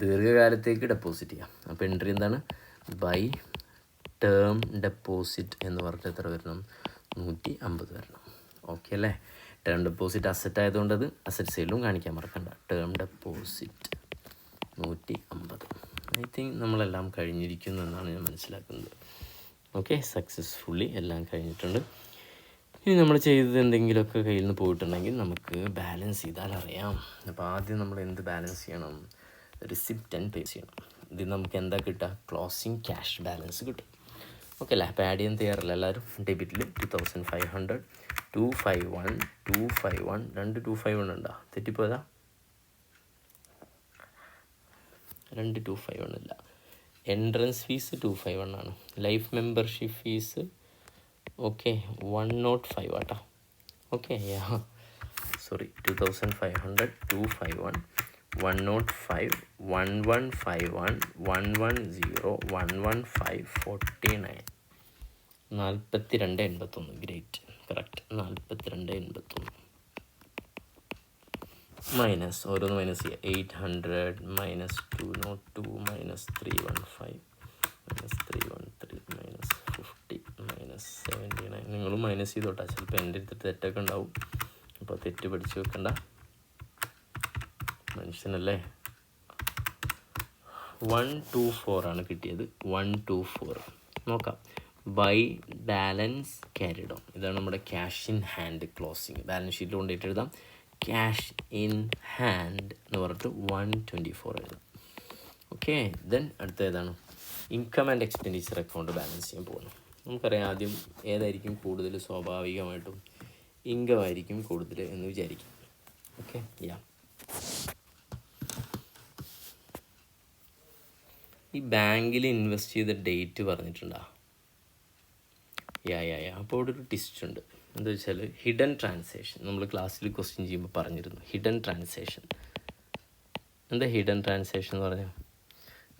ദീർഘകാലത്തേക്ക് ഡെപ്പോസിറ്റ് ചെയ്യാം. അപ്പോൾ എൻട്രി എന്താണ്? ബൈ ടേം ഡെപ്പോസിറ്റ് എന്ന് പറഞ്ഞിട്ട് എത്ര വരണം? 150 വരണം. ഓക്കെ അല്ലേ? ടേം ഡെപ്പോസിറ്റ് അസറ്റ് ആയതുകൊണ്ട് അത് അസറ്റ് സൈഡിലും കാണിക്കാൻ മറക്കണ്ട. Term deposit 150. ഐ തിങ്ക് നമ്മളെല്ലാം കഴിഞ്ഞിരിക്കുന്നു എന്നാണ് ഞാൻ മനസ്സിലാക്കുന്നത്. ഓക്കെ, സക്സസ്ഫുള്ളി എല്ലാം കഴിഞ്ഞിട്ടുണ്ട്. ഇനി നമ്മൾ ചെയ്തത് എന്തെങ്കിലുമൊക്കെ കയ്യിൽ നിന്ന് പോയിട്ടുണ്ടെങ്കിൽ നമുക്ക് ബാലൻസ് ചെയ്താൽ അറിയാം. അപ്പോൾ ആദ്യം നമ്മൾ എന്ത് ബാലൻസ് ചെയ്യണം? റിസിപ്റ്റ് ആൻഡ് പേ ചെയ്യണം. ഇത് നമുക്ക് എന്താ കിട്ടുക? ക്ലോസിങ് ക്യാഷ് ബാലൻസ് കിട്ടും. ഓക്കെ അല്ലേ? അപ്പോൾ ആഡ് ചെയ്യാൻ തയ്യാറല്ല എല്ലാവരും? ഡെബിറ്റിൽ 2500, 251, 251, 251 ഉണ്ടോ? തെറ്റിപ്പോയതാ? 251 ഇല്ല. എൻട്രൻസ് ഫീസ് 251 ആണ്. ലൈഫ് മെമ്പർഷിപ്പ് ഫീസ് ഓക്കെ 105 ആട്ടോ. ഓക്കെ, യാ, സോറി, 2500, 251, 105, 1151, 110, 115, 49, 4281. Great, correct. 4281 മൈനസ് ഓരോന്ന് മൈനസ് ചെയ്യുക. 800 minus 202 minus 315 minus 313 minus 50 minus 79. നിങ്ങളും മൈനസ് ചെയ്തോട്ടാ. ചിലപ്പോൾ എൻ്റെ അടുത്ത് തെറ്റൊക്കെ ഉണ്ടാവും. അപ്പോൾ തെറ്റ് പഠിച്ച് വെക്കണ്ട, മനുഷ്യനല്ലേ. 124 ആണ് കിട്ടിയത്. 124 നോക്കാം. By balance carried on. ഇതാണ് നമ്മുടെ cash in hand closing. Balance ഷീറ്റിൽ കൊണ്ടിട്ട് എഴുതാം. ക്യാഷ് ഇൻ ഹാൻഡ് എന്ന് പറഞ്ഞിട്ട് 124 എഴുതാം. ഓക്കെ, ദെൻ അടുത്ത ഏതാണ്? Income and expenditure account balance ചെയ്യാൻ പോകുന്നു. നമുക്കറിയാം ആദ്യം ഏതായിരിക്കും കൂടുതൽ? സ്വാഭാവികമായിട്ടും ഇൻകം ആയിരിക്കും കൂടുതൽ എന്ന് വിചാരിക്കും. ഓക്കെ, യാ. ഈ ബാങ്കിൽ ഇൻവെസ്റ്റ് ചെയ്ത ഡേറ്റ് പറഞ്ഞിട്ടുണ്ടോ? യാ. അപ്പോൾ ഇവിടെ ഒരു ടിസ്റ്റ് ഉണ്ട്. എന്താ വെച്ചാൽ ഹിഡൻ ട്രാൻസാക്ഷൻ. നമ്മൾ ക്ലാസ്സിൽ ക്വസ്റ്റ്യൻ ചെയ്യുമ്പോൾ പറഞ്ഞിരുന്നു ഹിഡൻ ട്രാൻസാക്ഷൻ. എന്താ ഹിഡൻ ട്രാൻസാക്ഷൻ എന്ന് പറഞ്ഞാൽ?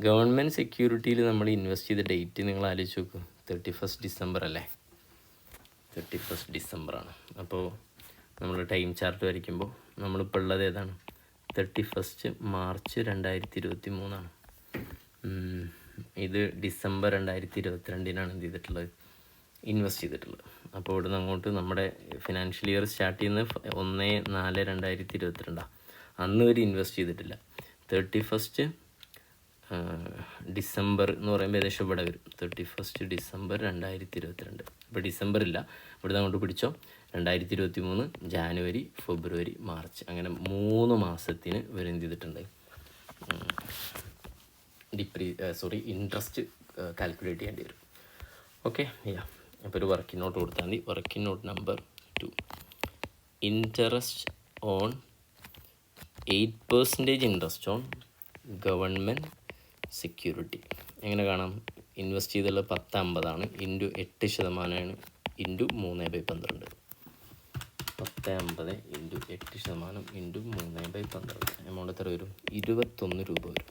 ഗവൺമെൻറ് സെക്യൂരിറ്റിയിൽ നമ്മൾ ഇൻവെസ്റ്റ് ചെയ്ത ഡേറ്റ് നിങ്ങൾ ആലോചിച്ച് നോക്കൂ. 31 ഡിസംബർ അല്ലേ? 31 ഡിസംബറാണ്. അപ്പോൾ നമ്മൾ ടൈം ചാർട്ട് വരയ്ക്കുമ്പോൾ നമ്മളിപ്പോൾ ഉള്ളത് ഏതാണ്? 31 മാർച്ച് 2023. ഇത് ഡിസംബർ 2022 എന്ത് ചെയ്തിട്ടുള്ളത്? ഇൻവെസ്റ്റ് ചെയ്തിട്ടുള്ളത്. അപ്പോൾ ഇവിടുന്ന് അങ്ങോട്ട് നമ്മുടെ ഫിനാൻഷ്യൽ ഇയർ സ്റ്റാർട്ട് ചെയ്യുന്നത് 1/4/2022. അന്ന് വരെ ഇൻവെസ്റ്റ് ചെയ്തിട്ടില്ല. 31 ഡിസംബർ എന്ന് പറയുമ്പോൾ ഏകദേശം ഇവിടെ വരും 31 ഡിസംബർ 2022. ഇപ്പോൾ ഡിസംബർ ഇല്ല, ഇവിടുന്ന് അങ്ങോട്ട് പിടിച്ചോ. 2023 ജാനുവരി, ഫെബ്രുവരി, മാർച്ച്, അങ്ങനെ 3 മാസത്തിന് ഇവർ എന്ത് ചെയ്തിട്ടുണ്ട്, ഇൻട്രസ്റ്റ് കാൽക്കുലേറ്റ് ചെയ്യേണ്ടി വരും. ഓക്കെ, യാ. അപ്പോൾ ഒരു വർക്കിംഗ് നോട്ട് കൊടുത്താൽ മതി. Working note number 2, interest on 8% interest on government security. എങ്ങനെ കാണാം? ഇൻവെസ്റ്റ് ചെയ്തുള്ള 1050 into 8% into 3/12. 1050 into 8% into 3/12. Amount എത്ര വരും? 21 രൂപ വരും.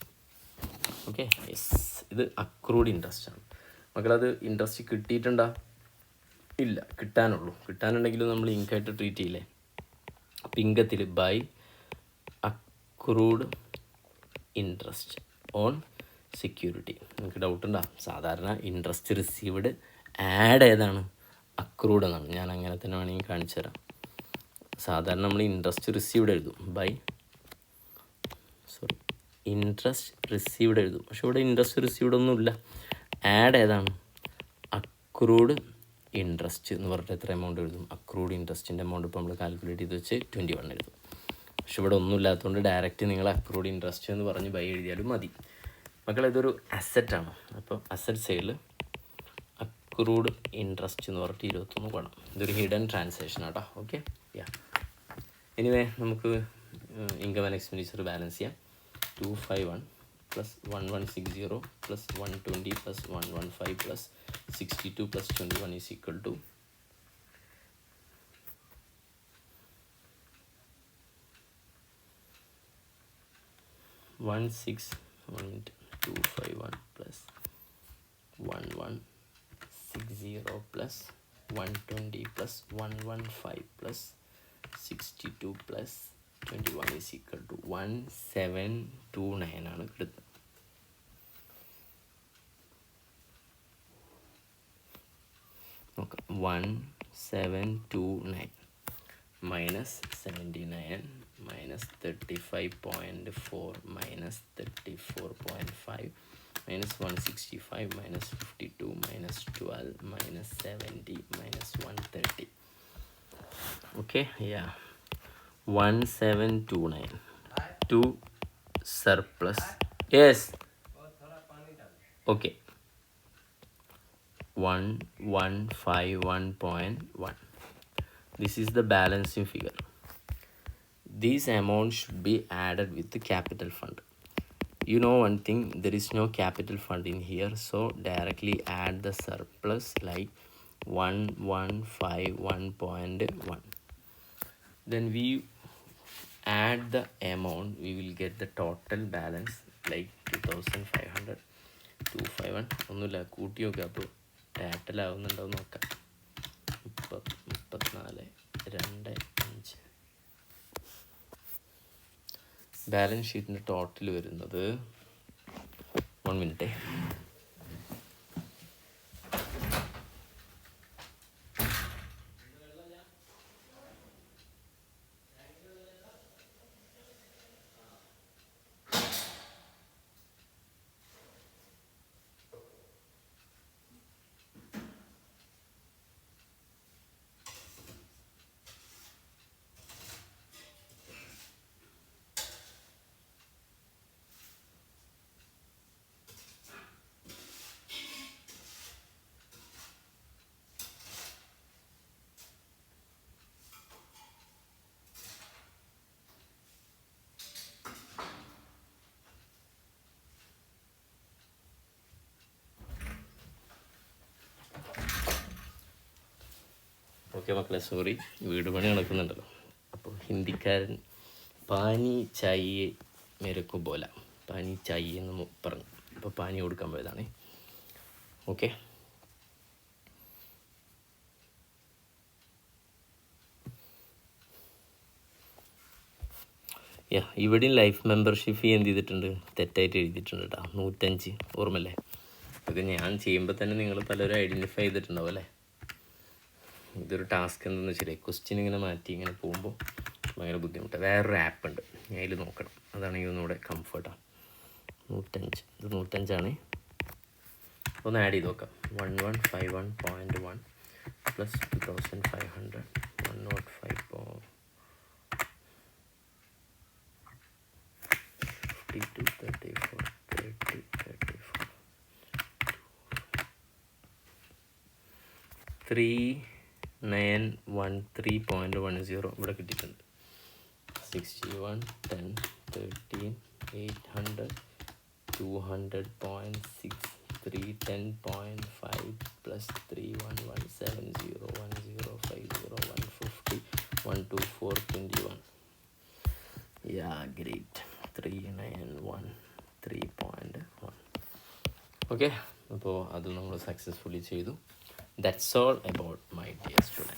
Okay, yes. ഇത് അക്രൂഡ് ഇൻട്രസ്റ്റ് ആണ് മക്കളത്. ഇൻട്രസ്റ്റ് കിട്ടിയിട്ടുണ്ടോ? ഇല്ല, കിട്ടാനുള്ളൂ. കിട്ടാനുണ്ടെങ്കിലും നമ്മൾ ഇൻകായിട്ട് ട്രീറ്റ് ചെയ്യില്ലേ. അപ്പം ഇൻകത്തിൽ by accrued interest on security. നിങ്ങൾക്ക് ഡൗട്ട് ഉണ്ടോ? സാധാരണ ഇൻട്രസ്റ്റ് റിസീവ്ഡ് ആഡ് ഏതാണ്? അക്രൂഡ് എന്നാണ്. ഞാൻ അങ്ങനെ തന്നെ വേണമെങ്കിൽ കാണിച്ചു തരാം. സാധാരണ നമ്മൾ ഇൻട്രസ്റ്റ് റിസീവ്ഡ് എഴുതും, ഇൻട്രസ്റ്റ് റിസീവ്ഡ് എഴുതും. പക്ഷെ ഇവിടെ ഇൻട്രസ്റ്റ് റിസീവ്ഡ് ഒന്നുമില്ല. ആഡ് ഏതാണ്? അക്രൂഡ് ഇൻട്രസ്റ്റ് എന്ന് പറഞ്ഞിട്ട് എത്ര എമൗണ്ട് എഴുതും? അക്രൂഡ് ഇൻട്രസ്റ്റിൻ്റെ എമൗണ്ട് ഇപ്പോൾ നമ്മൾ കാൽക്കുലേറ്റ് ചെയ്ത് വെച്ച് 21 എഴുതും. പക്ഷെ ഇവിടെ ഒന്നും ഇല്ലാത്തതുകൊണ്ട് ഡയറക്റ്റ് നിങ്ങൾ അക്രൂഡ് ഇൻട്രസ്റ്റ് എന്ന് പറഞ്ഞ് ബൈ എഴുതിയാലും മതി. മക്കൾ ഇതൊരു അസറ്റാണ്. അപ്പോൾ അസറ്റ് സൈഡിൽ അക്രൂഡ് ഇൻട്രസ്റ്റ് എന്ന് പറഞ്ഞിട്ട് 21 വേണം. ഇതൊരു ഹിഡൻ ട്രാൻസാക്ഷൻ ആട്ടോ. ഓക്കെ, യാ. എനിവേ നമുക്ക് ഇൻകം ആൻഡ് എക്സ്പെൻഡിച്ചർ ബാലൻസ് ചെയ്യാം. 251 plus 1160 plus 120 plus 115 plus 62 plus 21 is equal to 251 plus 1160 plus 120 plus 115 plus 62 plus 21 is equal to 1729 ആണ് കിട്ടുന്നത്. നോക്കാം. 1729 minus 79 minus 35.4 minus 34.5 minus 165 minus 52 minus 12 minus 70 minus 130. Okay, yeah. 1729 to surplus. Yes. Okay. 1151.1. This is the balancing figure. This amount should be added with the capital fund. You know one thing, there is no capital fund in here, so directly add the surplus like 1151.1. Then we add the amount, we will get the total balance like 2500. 251 ഒന്നുമില്ല, കൂട്ടി നോക്കുക. അപ്പോൾ total ആവുന്നുണ്ടോ നോക്കാം. 34.25. Balance ഷീറ്റിൻ്റെ total വരുന്നത് 1 minute. Okay മക്കളെ, sorry, വീട് പണി നടക്കുന്നുണ്ടല്ലോ. അപ്പോൾ ഹിന്ദിക്കാരൻ പാനി ചായയെ മേരക്കോ ബോല, പാനി ചായയെ എന്ന് പറഞ്ഞു. അപ്പോൾ പാനി കൊടുക്കാൻ പോയതാണ്. ഓക്കെ, ഇവിടെയും ലൈഫ് മെമ്പർഷിപ്പ് ഫീ എന്ത് ചെയ്തിട്ടുണ്ട്? തെറ്റായിട്ട് എഴുതിയിട്ടുണ്ട് കേട്ടോ. 105. ഓർമ്മല്ലേ? ഇത് ഞാൻ ചെയ്യുമ്പോൾ തന്നെ നിങ്ങൾ പലരും ഐഡൻറ്റിഫൈ ചെയ്തിട്ടുണ്ടാവും അല്ലേ? ഇതൊരു ടാസ്ക് എന്താണെന്ന് വെച്ചാൽ ക്വസ്റ്റ്യൻ ഇങ്ങനെ മാറ്റി ഇങ്ങനെ പോകുമ്പോൾ ഭയങ്കര ബുദ്ധിമുട്ടാണ്. വേറൊരു ആപ്പ് ഉണ്ട്, ഞാൻ അതിൽ നോക്കണം. അതാണെങ്കിൽ ഒന്നുകൂടെ കംഫർട്ടാണ്. 105 ഇത് 105 ഒന്ന് ആഡ് ചെയ്ത് നോക്കാം. 1151.1 പ്ലസ് 2500 105 52 34 30 34 3913.10 ഇവിടെ കിട്ടിയിട്ടുണ്ട്. 61 10 13 800 200.6 310.5 plus 3117 1050 150 12421. Yeah, great. 3913.1. ഓക്കെ, അപ്പോൾ അത് നമ്മൾ സക്സസ്ഫുള്ളി ചെയ്തു. That's all about my dear students.